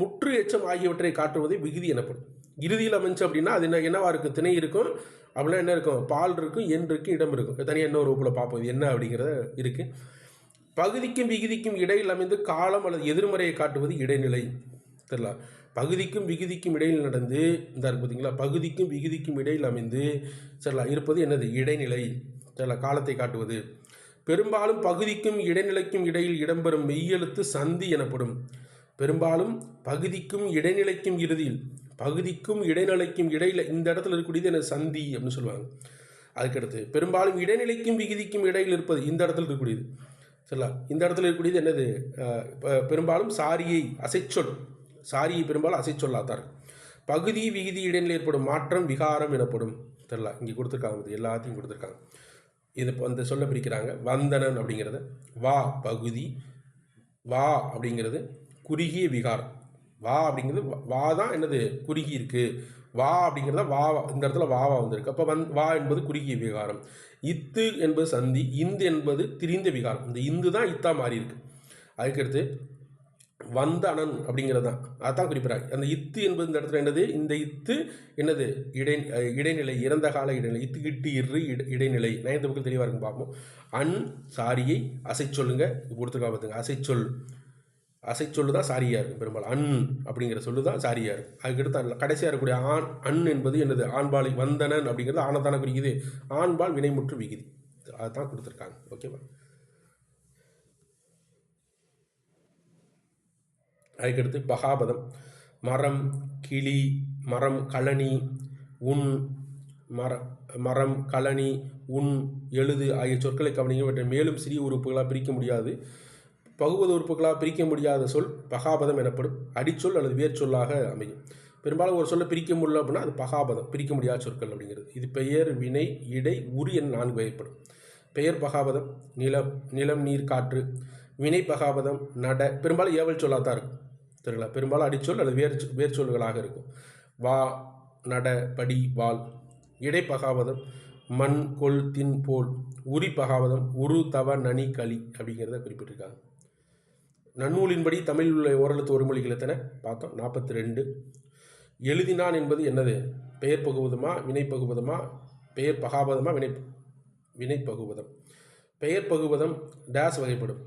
முற்று எச்சம் ஆகியவற்றை காட்டுவதை விகுதி எனப்படும். இறுதியில் அமைஞ்சு அப்படின்னா அது என்னவா இருக்கும்? திணை இருக்கும், அப்படின்னா என்ன இருக்கும்? பால் இருக்கும், எண் இருக்கும், இடம் இருக்கும். தனியாக என்ன ஒரு வகுப்பில் பார்ப்போம் இது என்ன அப்படிங்கிறத இருக்குது. பகுதிக்கும் விகுதிக்கும் இடையில் அமைந்து காலம் அல்லது எதிர்மறையை காட்டுவது இடைநிலை. தெரியல, பகுதிக்கும் விகுதிக்கும் இடையில் நடந்து இந்த பார்த்தீங்களா, பகுதிக்கும் விகுதிக்கும் இடையில் அமைந்து சரிங்களா இருப்பது என்னது? இடைநிலை. சரிங்களா, காலத்தை காட்டுவது. பெரும்பாலும் பகுதிக்கும் இடைநிலைக்கும் இடையில் இடம்பெறும் மெய்யெழுத்து சந்தி எனப்படும். பெரும்பாலும் பகுதிக்கும் இடைநிலைக்கும் இறுதியில், பகுதிக்கும் இடைநிலைக்கும் இடையில் இந்த இடத்துல இருக்கக்கூடியது என்ன? சந்தி அப்படின்னு சொல்லுவாங்க. அதுக்கடுத்து பெரும்பாலும் இடைநிலைக்கும் விகுதிக்கும் இடையில் இருப்பது இந்த இடத்துல இருக்கக்கூடியது. சரிங்களா, இந்த இடத்துல இருக்கக்கூடியது என்னது? பெரும்பாலும் சாரியை, அசைச்சொல். சாரியை பெரும்பாலும் அசைச்சொல்லாதான் இருக்கும். பகுதி விகுதி இடைநிலை ஏற்படும் மாற்றம் விகாரம் எனப்படும். தெரியல, இங்கே கொடுத்துருக்காங்க, எல்லாத்தையும் கொடுத்துருக்காங்க. இது அந்த சொல்ல பிரிக்கிறாங்க. வந்தனன் அப்படிங்கிறத வா பகுதி, வா அப்படிங்கிறது குறுகிய விகாரம். வா அப்படிங்கிறது வா தான் என்னது? குறுகி இருக்கு. வா அப்படிங்கிறத வா, இந்த இடத்துல வாவா வந்திருக்கு. அப்போ வா என்பது குறுகிய விகாரம். இத்து என்பது சந்தி, இந்து என்பது திரிந்த விகாரம். இந்த இந்து தான் இத்தா மாறி இருக்கு. அதுக்கடுத்து வந்தனன் அப்படிங்கிறது தான் அதான் குறிப்பிட்றாங்க. அந்த இத்து என்பது இந்த இடத்துல என்னது? இந்த இத்து என்னது? இடைநிலை, இறந்த கால இடைநிலை. இத்து கிட்டு இரு இடைநிலை. 9th புக்கில் தெளிவாக இருக்கும், பார்ப்போம். அன் சாரியை அசைச்சொல்லுங்க கொடுத்துருக்கா பார்த்துங்க. அசைச்சொல்லு தான் சாரியாக இருக்கும் பெரும்பாலும். அன் அப்படிங்கிற சொல்லு தான் சாரியாக இருக்கும். அதுக்கடுத்து கடைசியாக இருக்கக்கூடிய ஆண், அன் என்பது என்னது? ஆண்பாலை. வந்தனன் அப்படிங்கிறது ஆனத்தான குறிக்குது. ஆண்பால் வினைமுற்று விகுதி. அதுதான் கொடுத்துருக்காங்க. ஓகேவா? அதுக்கடுத்து பகாபதம் மரம், கிளி, மரம், கழனி, உன், மரம், கழனி, உன், எழுது ஆகிய சொற்களை கவனிங்க. இவற்றை மேலும் சிறிய உறுப்புகளாக பிரிக்க முடியாது. பகுபத உறுப்புகளாக பிரிக்க முடியாத சொல் பகாபதம் எனப்படும். அடிச்சொல் அல்லது வேர்ச்சொல்லாக அமையும். பெரும்பாலும் ஒரு சொல்லை பிரிக்க முடியல அப்படின்னா அது பகாபதம், பிரிக்க முடியாத சொற்கள் அப்படிங்கிறது. இது பெயர், வினை, இடை, உரி என 4 வகைப்படும். பெயர் பகாபதம் நிலம், நிலம், நீர், காற்று. வினை பகாபதம் நட, பெரும்பாலும் ஏவல் சொல்லாக தான் இருக்கும். சரிங்களா? பெரும்பாலும் அடிச்சொல் அல்லது வேர்ச்சொல்களாக இருக்கும். வா, நட, படி, வால். இடை பகாபதம் மண், கொள், தின், போல். உரி பகாபதம் உரு, தவ, நனி, களி அப்படிங்கிறத குறிப்பிட்டிருக்காங்க. நன்னூலின்படி தமிழில் உள்ள ஓரெழுத்து ஒருமொழிகள் எத்தனை பார்த்தோம்? 42. எழுதினான் என்பது என்னது? பெயர் பகுபதமா, வினை பகுபதமா, பெயர் பகாபதமா, வினை பகுபதம். பெயர் பகுபதம் டேஸ் வகைப்படும்.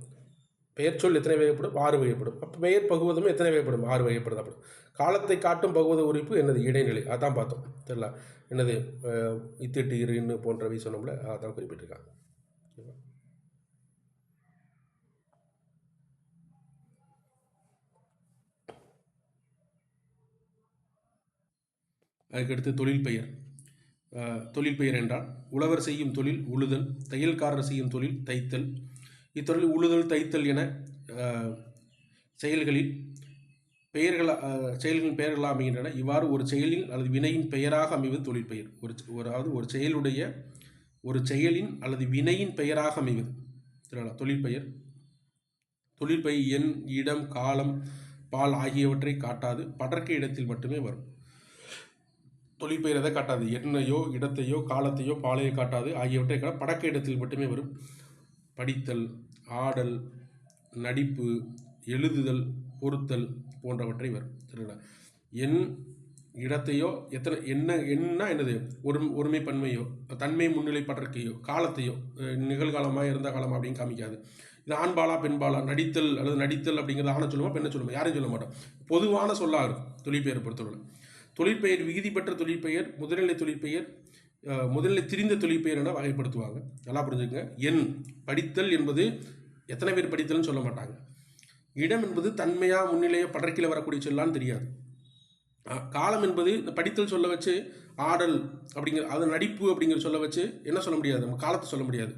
பெயர் சொல் எத்தனை வகைப்படும்? 6 வகைப்படும். அப்போ பெயர் பகுபதம் எத்தனை வகைப்படும்? 6 வகைப்படும். காலத்தை காட்டும் பகுபத உறுப்பு என்னது? இடைநிலை. அதான் பார்த்தோம். தெரியல என்னது? இத்திட்டு, இரு, இன்னு போன்றவை சொன்னோம்ல, அதான் குறிப்பிட்டிருக்காங்க. அதுக்கடுத்து தொழில் பெயர். தொழில் பெயர் என்றால் உழவர் செய்யும் தொழில் உழுதல், தையல்காரர் செய்யும் தொழில் தைத்தல். இத்தொழில் உழுதல், தைத்தல் என செயல்களின் பெயர்களாக அமைகின்றன. இவ்வாறு ஒரு செயலின் அல்லது வினையின் பெயராக அமைவது தொழிற்பெயர். அதாவது ஒரு செயலின் அல்லது வினையின் பெயராக அமைவது தொழிற்பெயர். தொழிற்பெயர் எண், இடம், காலம், பால் ஆகியவற்றை காட்டாது. படர்க்கை இடத்தில் மட்டுமே வரும். தொழிற்பெயர் எதை காட்டாது? எண்ணையோ, இடத்தையோ, காலத்தையோ, பாலையோ காட்டாது. ஆகியவற்றை படக்க இடத்தில் மட்டுமே வரும். படித்தல், ஆடல், நடிப்பு, எழுதுதல், பொறுத்தல் போன்றவற்றை வரும். சரிங்களா? எண், இடத்தையோ, எண்ணா என்னது? ஒருமை பன்மையோ, தன்மை, முன்னிலை, படற்கையோ, காலத்தையோ, நிகழ்காலமாக இருந்த காலமாக அப்படின்னு காமிக்காது. இது ஆண்பாலா பெண்பாலா, நடித்தல் அல்லது நடித்தல் அப்படிங்கிறது ஆணை சொல்லுமா பெண்ணை சொல்லுமா? யாரையும் சொல்ல மாட்டோம். பொதுவான சொல்லாக இருக்கும் தொழிற்பெயரை பொறுத்தவரை. தொழிற்பெயர் விகுதி பெற்ற தொழிற்பெயர், முதுநிலை தொழிற்பெயர், முதலில் திரிந்த தொழிற்பெயர் என வகைப்படுத்துவாங்க. நல்லா புரிஞ்சுக்கங்க. எண், படித்தல் என்பது எத்தனை பேர் படித்தல்னு சொல்ல மாட்டாங்க. இடம் என்பது தன்மையா, முன்னிலையோ, படற்கையில் வரக்கூடிய சொல்லான்னு தெரியாது. காலம் என்பது இந்த படித்தல் சொல்ல வச்சு ஆடல் அப்படிங்கிற, அது நடிப்பு அப்படிங்கிற சொல்ல வச்சு என்ன சொல்ல முடியாது? நம்ம காலத்தை சொல்ல முடியாது.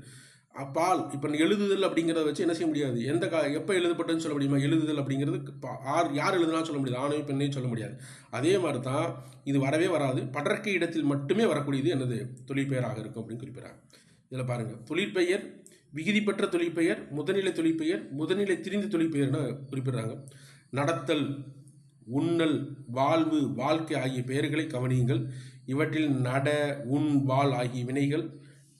பால் இப்போ எழுதுதல் அப்படிங்கிறத வச்சு என்ன செய்ய முடியாது? எப்போ எழுதப்பட்டதுன்னு சொல்ல முடியுமா? எழுதுதல் அப்படிங்கிறது யார் எழுதுனாலும் சொல்ல முடியாது. ஆணையும் பெண்ணையும் சொல்ல முடியாது. அதே மாதிரி தான் இது வரவே வராது. படற்கை இடத்தில் மட்டுமே வரக்கூடியது என்னது? தொழிற்பெயராக இருக்கும் அப்படின்னு குறிப்பிட்றாங்க. இதில் பாருங்கள், தொழிற்பெயர் விகுதி பெற்ற தொழிற்பெயர், முதநிலை தொழிற்பெயர், முதநிலை திரிந்த தொழிற்பெயர்னு குறிப்பிடுறாங்க. நடத்தல், உண்ணல், வாழ்வு, வாழ்க்கை ஆகிய பெயர்களை கவனியுங்கள். இவற்றில் நட, உண், வாழ் ஆகிய வினைகள்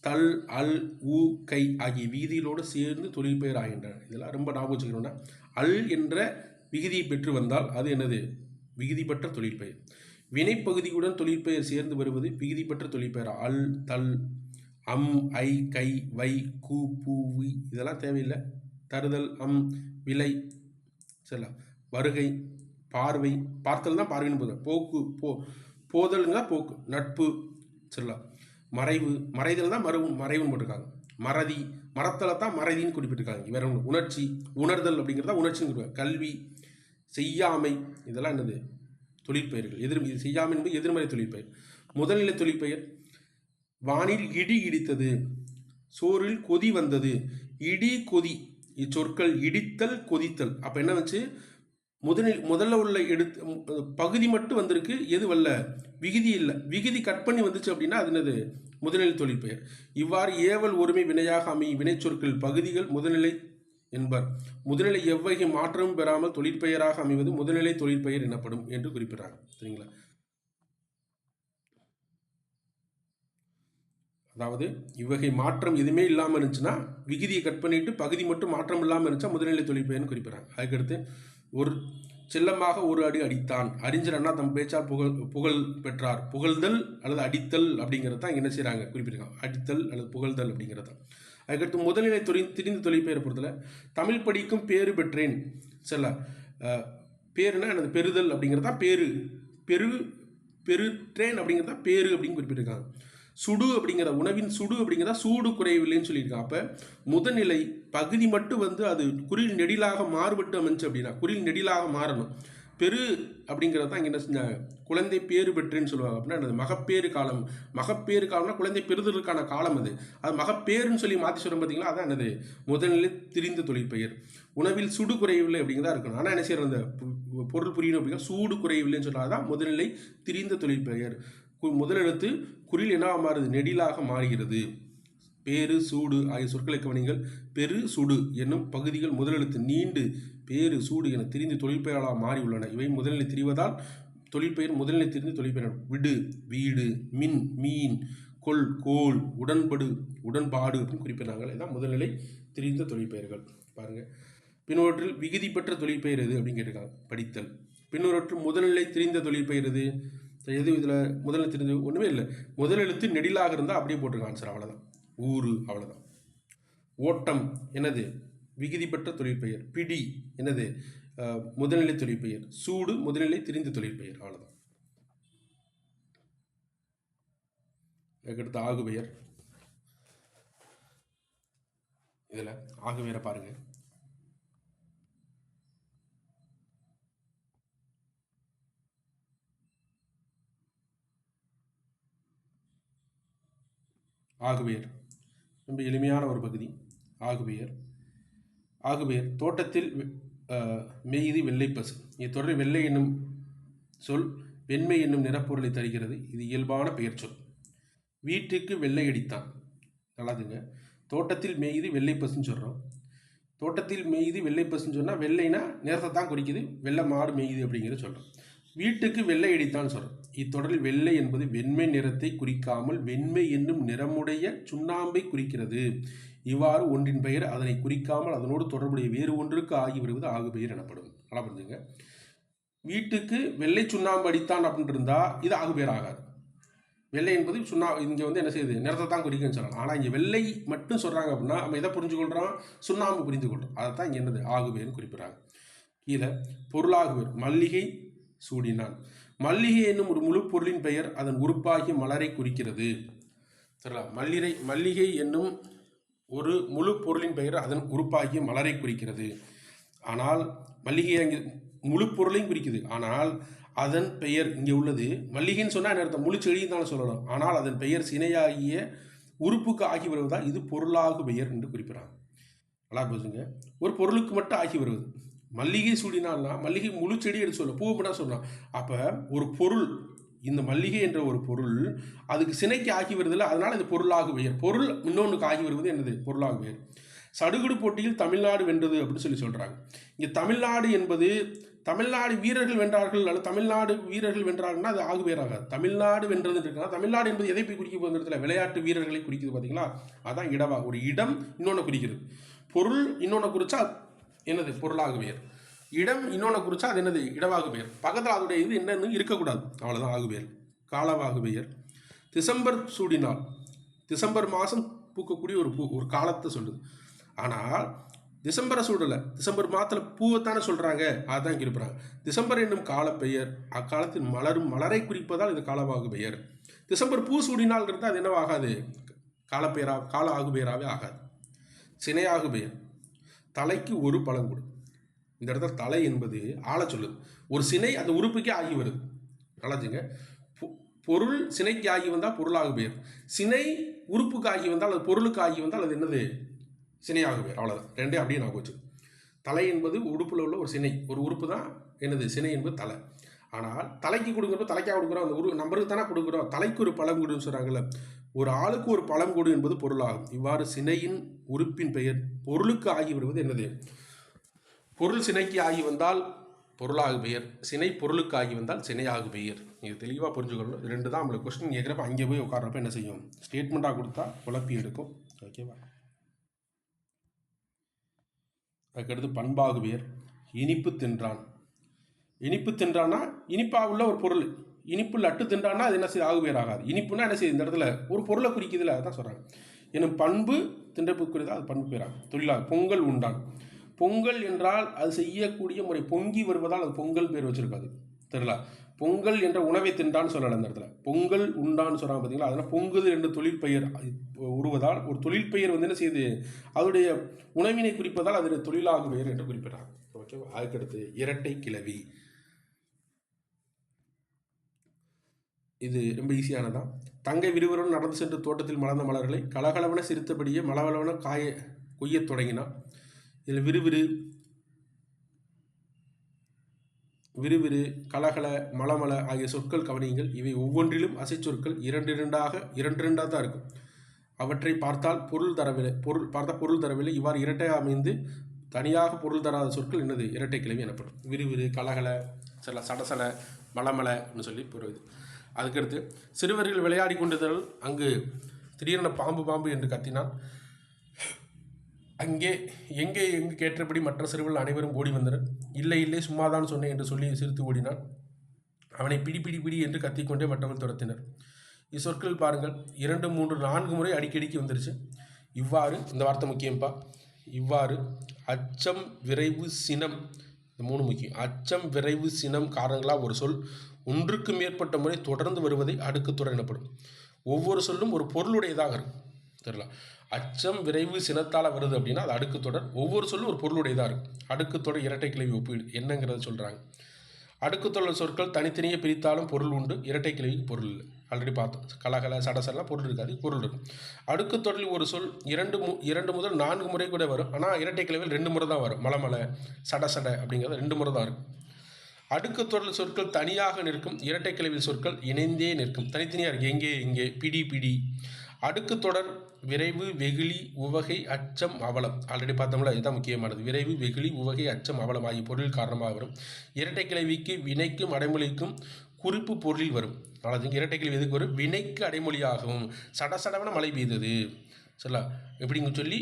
தல், அல், ஊ, கை ஆகிய விகுதிகளோடு சேர்ந்து தொழிற்பெயர் ஆகின்றன. இதெல்லாம் ரொம்ப ஞாபகம் வச்சுக்கணும்னா, அல் என்ற விகுதியை பெற்று வந்தால் அது என்னது? விகுதி பெற்ற தொழிற்பெயர். வினைப்பகுதியுடன் தொழிற்பெயர் சேர்ந்து வருவது விகுதி பெற்ற தொழிற்பெயர். அல், தல், அம், ஐ, கை, வை, கூ, பூ, வி இதெல்லாம் தேவையில்லை. தருதல், அம், விலை, சரிங்களா? வருகை, பார்வை, பார்த்தல் தான் பார்வைன்னு போதும். போக்கு, போதல்ங்க போக்கு, நட்பு, சரிங்களா? மறைவு, மறைதல் தான் மறைவுன்னு போட்டிருக்காங்க. மறதி, மறத்தலை தான் மறதின்னு குறிப்பிட்டிருக்காங்க. வேற ஒன்று. உணர்ச்சி, உணர்தல் அப்படிங்கிறதா உணர்ச்சின்னு குறிப்பிட்டாங்க. கல்வி, செய்யாமை இதெல்லாம் என்னது? தொழிற்பெயர்கள். செய்யாமை என்பது எதிர்மறை தொழிற்பெயர். முதல்நிலை தொழிற்பெயர் வானில் இடி இடித்தது, சோறில் கொதி வந்தது. இடி, கொதி இச்சொற்கள் இடித்தல், கொதித்தல். அப்போ என்ன வச்சு? முதல்ல உள்ள பகுதி மட்டும் வந்திருக்கு, எது வரல? விகுதி இல்லை. விகுதி கட் பண்ணி வந்துச்சு அப்படின்னா அது என்னது? முதல்நிலை தொழிற்பெயர். இவ்வாறு ஏவல் ஒருமை வினையாக அமையும் வினைச்சொற்கள் பகுதிகள் முதல்நிலை என்பர். முதல்நிலை எவ்வகை மாற்றமும் பெறாமல் தொழிற்பெயராக அமைவது முதல்நிலை தொழிற்பெயர் எனப்படும் என்று குறிப்பிடுறாங்க. சரிங்களா? அதாவது இவ்வகை மாற்றம் எதுவுமே இல்லாமல் இருந்துச்சுன்னா, விகுதியை கட் பண்ணிட்டு பகுதி மட்டும் மாற்றம் இல்லாமல் இருந்துச்சா முதல்நிலை தொழிற்பெயர்னு குறிப்பிடுறாங்க. அதுக்கடுத்து, ஒரு செல்லமாக ஒரு அடி அடித்தான். அறிஞர் அண்ணா தம் பேச்சால் புகழ் பெற்றார். புகழ்தல் அல்லது அடித்தல் அப்படிங்கிறது தான் என்ன செய்கிறாங்க? குறிப்பிட்டிருக்காங்க. அடித்தல் அல்லது புகழ்தல் அப்படிங்கிறது தான். அதுக்கடுத்து, முதல்நிலை திரிந்த தொழிற்பெயரை பொறுத்தல தமிழ் படிக்கும் பேரு பெற்றேன். செல்ல பேருனா எனது பெறுதல் அப்படிங்கிறது தான் பேரு. பெருற்றேன் அப்படிங்கிறது தான் பேரு அப்படின்னு குறிப்பிட்டிருக்காங்க. சுடு அப்படிங்கிற உணவின் சுடு அப்படிங்கிறதா சூடு குறையவில்லைன்னு சொல்லியிருக்காங்க. அப்போ முதல்நிலை பகுதி மட்டும் அது குறில் நெடிலாக மாறுபட்டு அமைஞ்சு அப்படின்னா குறில் நெடிலாக மாறணும். பெரு அப்படிங்கிறது தான் இங்கே என்ன செஞ்சாங்க, குழந்தை பேறு பெற்றுன்னு சொல்லுவாங்க. அப்படின்னா அது மகப்பேறு காலம். மகப்பேறு காலம்னா குழந்தை பெறுதலுக்கான காலம். அது மகப்பேறுன்னு சொல்லி மாற்றி சொல்லும் பார்த்தீங்களா, அதான் என்னது முதல்நிலை திரிந்த தொழிற்பெயர். உணவில் சூடு குறையவில்லை அப்படிங்கிறதா இருக்கணும். ஆனால் என்ன செய்யறது, அந்த பொருள் புரியணும் அப்படின்னா சூடு குறையவில்லைன்னு சொன்னால்தான் முதல்நிலை திரிந்த தொழிற்பெயர். முதலெழுத்து குறில் என்ன மாறுது, நெடிலாக மாறுகிறது. பேரு சூடு ஆகிய சொற்களை கவனிங்கள். பெரு சுடு என்னும் பகுதிகள் முதலெழுத்து நீண்டு பேரு சூடு என திரிந்து தொழிற்பெயர்களாக மாறி உள்ளன. இவை முதல்நிலை திரிவதால் தொழிற்பெயர் முதல்நிலை திரிந்து தொழிற்பெயர். விடு வீடு, மின் மீன், கொள் கோல், உடன்படு உடன்பாடு அப்படின்னு குறிப்பிடுறாங்க. இதான் முதல்நிலை திரிந்த தொழிற்பெயர்கள். பாருங்க, பின்னொற்றில் விகுதி பெற்ற தொழிற்பெயர் எது அப்படின்னு கேட்டிருக்காங்க. படித்தல். பின்னொற்றில் முதல்நிலை திரிந்த தொழிற்பெயர் எது? இதில் முதல்நிலை திரிந்து ஒன்றுமே இல்லை. முதலெழுத்து நெடிலாக இருந்தால் அப்படியே போட்டிருக்காங்க ஆன்சர். அவ்வளோதான். ஊரு, அவ்வளோதான். ஓட்டம் என்னது, விகுதி பெற்ற தொழிற்பெயர். பிடி என்னது, முதல்நிலை தொழிற்பெயர். சூடு முதல்நிலை திரிந்த தொழிற்பெயர். அவ்வளோதான். அதுக்கடுத்து ஆகுபெயர். இதில் ஆகுபெயரை பாருங்க. ஆகுபெயர் ரொம்ப எளிமையான ஒரு பகுதி. ஆகுபெயர். ஆகுபெயர் தோட்டத்தில் மெய்து வெள்ளை பசு. இத்தொடரில் வெள்ளை என்னும் சொல் வெண்மை என்னும் நிறப்பொருளை தருகிறது. இது இயல்பான பெயர் சொல். வீட்டுக்கு வெள்ளை அடித்தான். நல்லாதுங்க. தோட்டத்தில் மெய்து வெள்ளை பசுன்னு சொல்கிறோம். தோட்டத்தில் மெய்து வெள்ளை பசுன்னு சொன்னால் வெள்ளைனா நிறத்தை தான் குறிக்குது. வெள்ளை மாடு மெய்து அப்படிங்கிறத சொல்கிறோம். வீட்டுக்கு வெள்ளை அடித்தான் சொல்கிறோம். இத்தொடரில் வெள்ளை என்பது வெண்மை நிறத்தை குறிக்காமல் வெண்மை என்னும் நிறமுடைய சுண்ணாம்பை குறிக்கிறது. இவ்வாறு ஒன்றின் பெயர் அதனை குறிக்காமல் அதனோடு தொடர்புடைய வேறு ஒன்றுக்கு ஆகி வருவது ஆகுபெயர் எனப்படும். நல்லா புரிஞ்சுங்க. வீட்டுக்கு வெள்ளை சுண்ணாம்பு அடித்தான் அப்படின்னு இருந்தால் இது ஆகுபெயர் ஆகாது. வெள்ளை என்பது இங்கே என்ன செய்யுது, நிறத்தை தான் குறிக்குன்னு சொல்லலாம். ஆனால் இங்கே வெள்ளை மட்டும் சொல்கிறாங்க அப்படின்னா நம்ம எதை புரிஞ்சு கொள்கிறோம், சுண்ணாம்பு புரிந்து கொள்கிறோம். அதை தான் இங்கே என்னது ஆகுபெயர்னு குறிப்பிட்றாங்க. கீழே பொருளாகுபெயர். மல்லிகை சூடினான். மல்லிகை என்னும் ஒரு முழு பொருளின் பெயர் அதன் உறுப்பாகிய மலரை குறிக்கிறது. சரிங்களா? மல்லிகை என்னும் ஒரு முழு பொருளின் பெயர் அதன் உறுப்பாகிய மலரை குறிக்கிறது. ஆனால் மல்லிகை அங்கே முழு பொருளையும் குறிக்குது. ஆனால் அதன் பெயர் இங்கே உள்ளது மல்லிகைன்னு சொன்னால் என்ன அர்த்தம், முழு செடியும் தானே சொல்லணும். ஆனால் அதன் பெயர் சினையாகிய உறுப்புக்கு ஆகி வருவதால் இது பொருளாகு பெயர் என்று குறிப்பிட்றாங்க. நல்லா புரிஞ்சுங்க. ஒரு பொருளுக்கு மட்டும் ஆகி வருவது. மல்லிகை சூடினால்னா மல்லிகை முழு செடி எடுத்து சொல்ல, பூ மட்டும் சொல்லலாம். அப்போ ஒரு பொருள், இந்த மல்லிகை என்ற ஒரு பொருள் அதுக்கு சினைக்கு ஆகி வருதில்லை, அதனால் இது பொருளாகு பெயர். பொருள் இன்னொன்றுக்கு ஆகி வருவது என்னது, பொருளாகு பெயர். சடுகுடு போட்டியில் தமிழ்நாடு வென்றது அப்படின்னு சொல்கிறாங்க. இங்கே தமிழ்நாடு என்பது தமிழ்நாடு வீரர்கள் வென்றார்கள் அல்லது தமிழ்நாடு வீரர்கள் வென்றார்கள்னா அது ஆகுபெயர் ஆகாது. தமிழ்நாடு வென்றது இருக்குன்னா தமிழ்நாடு என்பது எதை போய் குறிக்க போகிற இடத்துல விளையாட்டு வீரர்களை குறிக்குது. பார்த்தீங்களா, அதான் இடவா. ஒரு இடம் இன்னொன்று குறிக்கிறது. பொருள் இன்னொன்று குறிச்சா என்னது, பொருளாகு பெயர். இடம் இன்னொன்று குறிச்சா அது என்னது, இடவாகு பெயர். பக்கத்தில் அதோடைய இது என்னன்னு இருக்கக்கூடாது. அவ்வளோதான் ஆகு பெயர். காலவாகு பெயர். டிசம்பர் சூடினால் டிசம்பர் மாதம் பூக்கக்கூடிய ஒரு பூ, ஒரு காலத்தை சொல்லுது. ஆனால் டிசம்பரை சூடலை, டிசம்பர் மாதத்தில் பூவைத்தானே சொல்கிறாங்க. அதுதான் இங்கே இருப்பாங்க. டிசம்பர் என்னும் காலப்பெயர் அக்காலத்தில் மலரும் மலரை குறிப்பதால் இது காலவாகு பெயர். டிசம்பர் பூ சூடினால்ங்கிறது அது என்னவாகாது, கால ஆகு பெயராகவே ஆகாது. சினையாகு பெயர். தலைக்கு ஒரு பழங்குடு. இந்த இடத்துல தலை என்பது ஆளை சொல்லுது. ஒரு சினை அந்த உறுப்புக்கே ஆகி வருது. நல்லாச்சுங்க. பொருள் சினைக்கு ஆகி வந்தால் பொருளாகு பெயர். சினை உறுப்புக்கு ஆகி வந்தால் அது பொருளுக்கு ஆகி வந்தால் அது என்னது, சினையாகு பெயர். அவ்வளோதான். ரெண்டே அப்படியே நான் போச்சு. தலை என்பது உடுப்பில் உள்ள ஒரு சினை, ஒரு உறுப்பு தான் என்னது, சினை என்பது தலை. ஆனால் தலைக்கு கொடுக்குறப்ப தலைக்காக கொடுக்குறோம், அந்த நம்பருக்கு தானே கொடுக்குறோம். தலைக்கு ஒரு பழங்குடுன்னு சொல்கிறாங்கல்ல, ஒரு ஆளுக்கு ஒரு பழங்குடு என்பது பொருளாகும். இவ்வாறு சினையின் உறுப்பின் பெயர் பொருளுக்கு ஆகி வருவது என்னது, பொருள் சினைக்கு ஆகி வந்தால் பொருளாகு பெயர், சினை பொருளுக்கு ஆகி வந்தால் சினையாகு பெயர். நீங்கள் தெளிவாக புரிஞ்சுக்கணும். இது ரெண்டு தான் நம்மளுக்கு கொஸ்டின் கேட்குறப்ப அங்கே போய் உட்கார்றப்ப என்ன செய்யும், ஸ்டேட்மெண்ட்டாக கொடுத்தா குழப்பி எடுக்கும். ஓகேவா. அதுக்கடுத்து பண்பாகு பெயர். இனிப்பு தின்றான். இனிப்பு தின்றான்னா இனிப்பாக உள்ள ஒரு பொருள். இனிப்பு லட்டு தின்றான்னா அது என்ன செய்யுது, ஆகு பெயர் ஆகாது. இனிப்புன்னா என்ன செய்யுது, இந்த இடத்துல ஒரு பொருளை குறிக்குதுல, அதான் சொல்கிறாங்க. எனும் பண்பு தின்றப்பு குறிதா அது பண்பு பெயராகும். தொழிலாக பொங்கல் உண்டான். பொங்கல் என்றால் அது செய்யக்கூடிய முறை பொங்கி வருவதால் அது பொங்கல் பேர் வச்சிருக்காது. தெரியல. பொங்கல் என்ற உணவை தின்றான்னு சொல்லலை அந்த இடத்துல. பொங்கல் உண்டான்னு சொல்கிறாங்க பார்த்தீங்களா. அதனால் பொங்குது என்ற தொழிற்பெயர் உருவதால் ஒரு தொழிற்பெயர் வந்து என்ன செய்யுது, அதோடைய உணவினை குறிப்பதால் அதோடைய தொழிலாகு பெயர் என்று குறிப்பிட்டாங்க. ஓகேவா. அதுக்கடுத்து இரட்டை கிளவி. இது ரொம்ப ஈஸியானதான். தங்கை விறுவிறுன்னு நடந்து சென்று தோட்டத்தில் மலர்ந்த மலர்களை கலகலவன சிரித்தபடியே மலவளவன கொய்யத் தொடங்கினான். இதில் விறுவிறு, கலகல, மலமல ஆகிய சொற்கள் கவனியுங்கள். இவை ஒவ்வொன்றிலும் அசைச்சொற்கள் இரண்டாக தான் இருக்கும். அவற்றை பார்த்தால் பொருள் தரவில்லை. இவ்வாறு இரட்டையாக அமைந்து தனியாக பொருள் தராத சொற்கள் என்னது, இரட்டை கிளவி எனப்படும். விறுவிறு, கலகல, சடசல, மலமலன்னு சொல்லி போகிறது. அதுக்கடுத்து சிறுவர்கள் விளையாடி கொண்டிருந்தல் அங்கு திடீரென பாம்பு என்று கத்தினான். எங்கே கேட்டபடி மற்ற சிறுவர்கள் அனைவரும் ஓடி வந்தனர். இல்லை சும்மாதான் சொன்னேன் என்று சொல்லி சிரித்து ஓடினான். அவனை பிடி என்று கத்திக்கொண்டே மற்றவர்கள் துரத்தினர். இச்சொற்கள் பாருங்கள், 2, 3, 4 முறை அடிக்கடிக்கு வந்துருச்சு. இவ்வாறு, இந்த வார்த்தை முக்கியம்ப்பா, இவ்வாறு அச்சம், விரைவு, சினம், இந்த 3 முக்கியம். அச்சம், விரைவு, சினம் காரணங்களாக ஒரு சொல் ஒன்றுக்கு மேற்பட்ட முறை தொடர்ந்து வருவதை அடுக்குத்தொடர் எனப்படும். ஒவ்வொரு சொல்லும் ஒரு பொருளுடையதாக இருக்கும். தெரியல. அச்சம், விரைவு, சினத்தால் வருது அப்படின்னா அது அடுக்குத்தொடர். ஒவ்வொரு சொல்லும் ஒரு பொருளுடையதாக இருக்கும். அடுக்குத்தொடர் இரட்டை கிளவி ஒப்பீடு என்னங்கிறத சொல்கிறாங்க. அடுக்குத்தொடர் சொற்கள் தனித்தனியே பிரித்தாலும் பொருள் உண்டு. இரட்டை கிளவிக்கு பொருள் இல்லை. ஆல்ரெடி பார்த்தோம். கலகல, சடசடலாம் பொருள் இருக்காது, பொருள் இருக்கும். அடுக்குத்தொடரில் ஒரு சொல் 2 முதல் 4 முறை கூட வரும். ஆனால் இரட்டை கிளவியில் 2 முறை தான் வரும். மலமலை, சடசட அப்படிங்கிறது 2 முறை தான் இருக்கும். அடுக்குத்தொடர் சொற்கள் தனியாக நிற்கும். இரட்டை கிளவி சொற்கள் இணைந்தே நிற்கும். தனித்தனியாக இருக்குது. இங்கே, பிடி. அடுக்குத்தொடர் விரைவு, வெகுளி, உவகை, அச்சம், அவலம். ஆல்ரெடி பார்த்தோம்ல, இதுதான் முக்கியமானது. விரைவு, வெகுளி, உவகை, அச்சம், அவலம் ஆகிய பொருள் காரணமாக வரும். இரட்டை கிளவிக்கு வினைக்கும் அடைமொழிக்கும் குறிப்பு பொருளில் வரும். அதாவது இரட்டை கிளவி எதுக்கு வரும், வினைக்கு அடைமொழியாகவும். சடசடவன மழை பெய்தது சொல்லலாம் எப்படிங்க சொல்லி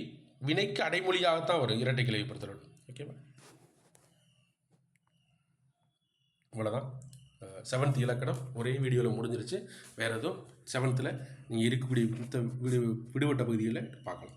வினைக்கு அடைமொழியாகத்தான் வரும் இரட்டை கிளவி பொறுத்தவரை. ஓகேவா. இவ்வளோதான் 7th இலக்கணம் ஒரே வீடியோவில் முடிஞ்சிருச்சு. வேறு எதுவும் 7th நீங்கள் இருக்கக்கூடிய விடுபட்ட பகுதியில் பார்க்கலாம்.